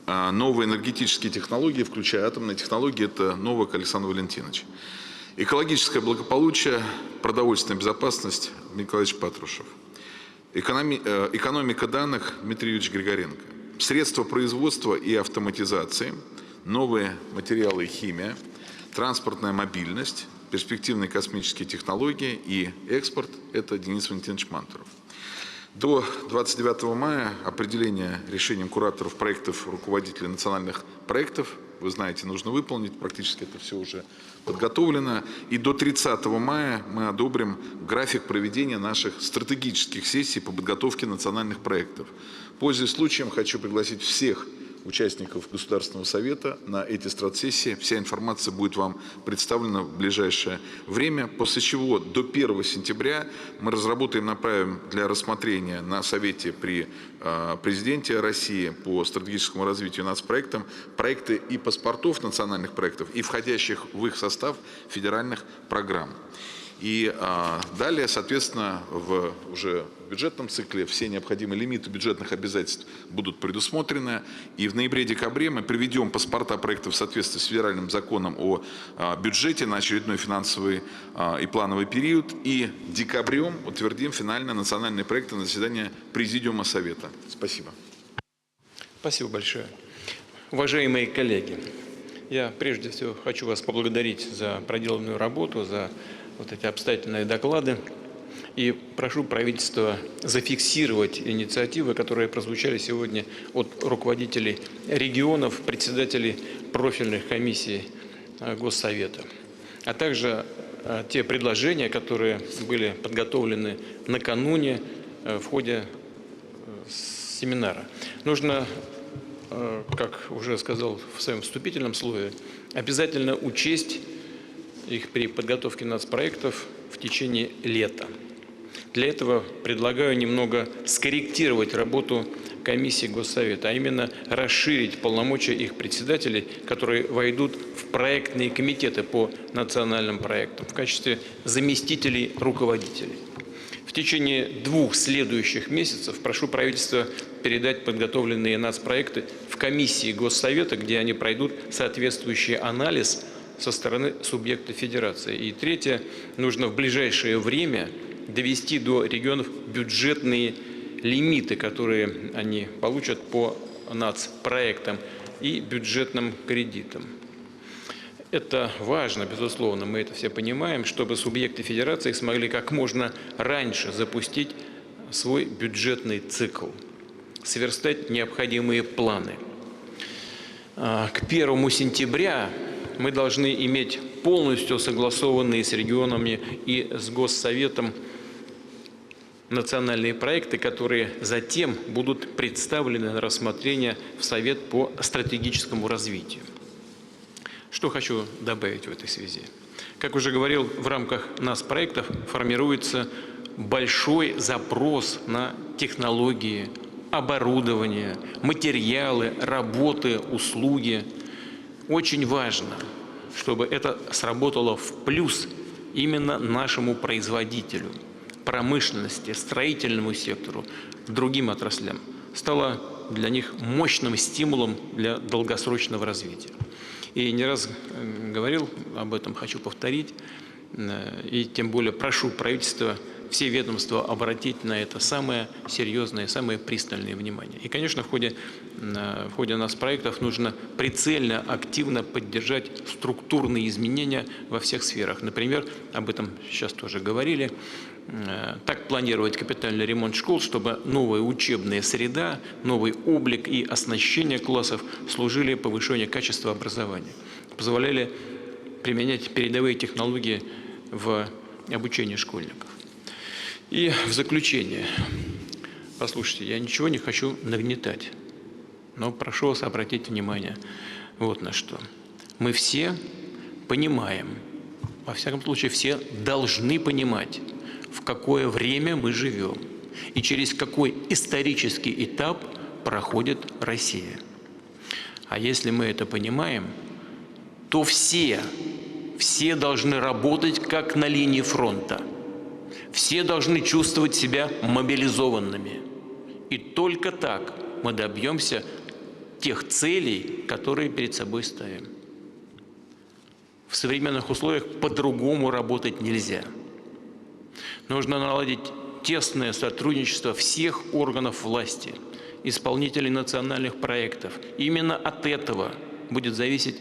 C: новые энергетические технологии, включая атомные технологии, это Новак Александр Валентинович. Экологическое благополучие, продовольственная безопасность, Дмитрий Николаевич Патрушев. Экономика данных, Дмитрий Юрьевич Григоренко. Средства производства и автоматизации, новые материалы и химия, транспортная мобильность, перспективные космические технологии и экспорт – это Денис Валентинович Мантуров. До 29 мая определение решением кураторов проектов руководителей национальных проектов, вы знаете, нужно выполнить, практически это все уже подготовлено. И до 30 мая мы одобрим график проведения наших стратегических сессий по подготовке национальных проектов. Пользуясь случаем, хочу пригласить всех участников Государственного совета на эти стратсессии. Вся информация будет вам представлена в ближайшее время, после чего до 1 сентября мы разработаем, направим для рассмотрения на Совете при Президенте России по стратегическому развитию нацпроектам проекты и паспортов национальных проектов, и входящих в их состав федеральных программ. И далее, соответственно, уже в бюджетном цикле все необходимые лимиты бюджетных обязательств будут предусмотрены. И в ноябре-декабре мы приведем паспорта проектов в соответствии с федеральным законом о бюджете на очередной финансовый и плановый период. И декабрем утвердим финальные национальные проекты на заседании Президиума Совета. Спасибо.
A: Спасибо большое. Уважаемые коллеги, я прежде всего хочу вас поблагодарить за проделанную работу, за вот эти обстоятельные доклады. И прошу правительство зафиксировать инициативы, которые прозвучали сегодня от руководителей регионов, председателей профильных комиссий Госсовета, а также те предложения, которые были подготовлены накануне в ходе семинара. Нужно, как уже сказал в своем вступительном слове, обязательно учесть их при подготовке нацпроектов в течение лета. Для этого предлагаю немного скорректировать работу комиссии Госсовета, а именно расширить полномочия их председателей, которые войдут в проектные комитеты по национальным проектам в качестве заместителей руководителей. В течение 2 следующих месяцев прошу правительство передать подготовленные нацпроекты в комиссии Госсовета, где они пройдут соответствующий анализ со стороны субъекта федерации. И третье, нужно в ближайшее время довести до регионов бюджетные лимиты, которые они получат по нацпроектам и бюджетным кредитам. Это важно, безусловно, мы это все понимаем, чтобы субъекты федерации смогли как можно раньше запустить свой бюджетный цикл, сверстать необходимые планы. К 1 сентября мы должны иметь полностью согласованные с регионами и с Госсоветом национальные проекты, которые затем будут представлены на рассмотрение в Совет по стратегическому развитию. Что хочу добавить в этой связи? Как уже говорил, в рамках нацпроектов формируется большой запрос на технологии, оборудование, материалы, работы, услуги. Очень важно, чтобы это сработало в плюс именно нашему производителю, промышленности, строительному сектору, другим отраслям. Стало для них мощным стимулом для долгосрочного развития. И не раз говорил об этом, хочу повторить, и тем более прошу правительство все ведомства обратить на это самое серьезное, самое пристальное внимание. И, конечно, в ходе нацпроектов нужно прицельно, активно поддержать структурные изменения во всех сферах. Например, об этом сейчас тоже говорили, так планировать капитальный ремонт школ, чтобы новая учебная среда, новый облик и оснащение классов служили повышению качества образования, позволяли применять передовые технологии в обучении школьников. И в заключение, послушайте, я ничего не хочу нагнетать, но прошу вас обратить внимание вот на что. Мы все понимаем, во всяком случае, все должны понимать, в какое время мы живем и через какой исторический этап проходит Россия. А если мы это понимаем, то все должны работать как на линии фронта. Все должны чувствовать себя мобилизованными. И только так мы добьемся тех целей, которые перед собой ставим. В современных условиях по-другому работать нельзя. Нужно наладить тесное сотрудничество всех органов власти, исполнителей национальных проектов. Именно от этого будет зависеть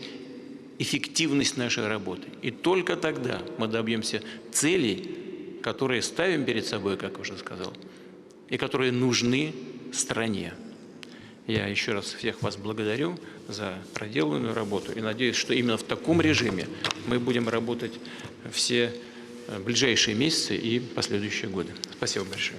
A: эффективность нашей работы. И только тогда мы добьемся целей, которые ставим перед собой, как уже сказал, и которые нужны стране. Я еще раз всех вас благодарю за проделанную работу и надеюсь, что именно в таком режиме мы будем работать все ближайшие месяцы и последующие годы. Спасибо большое.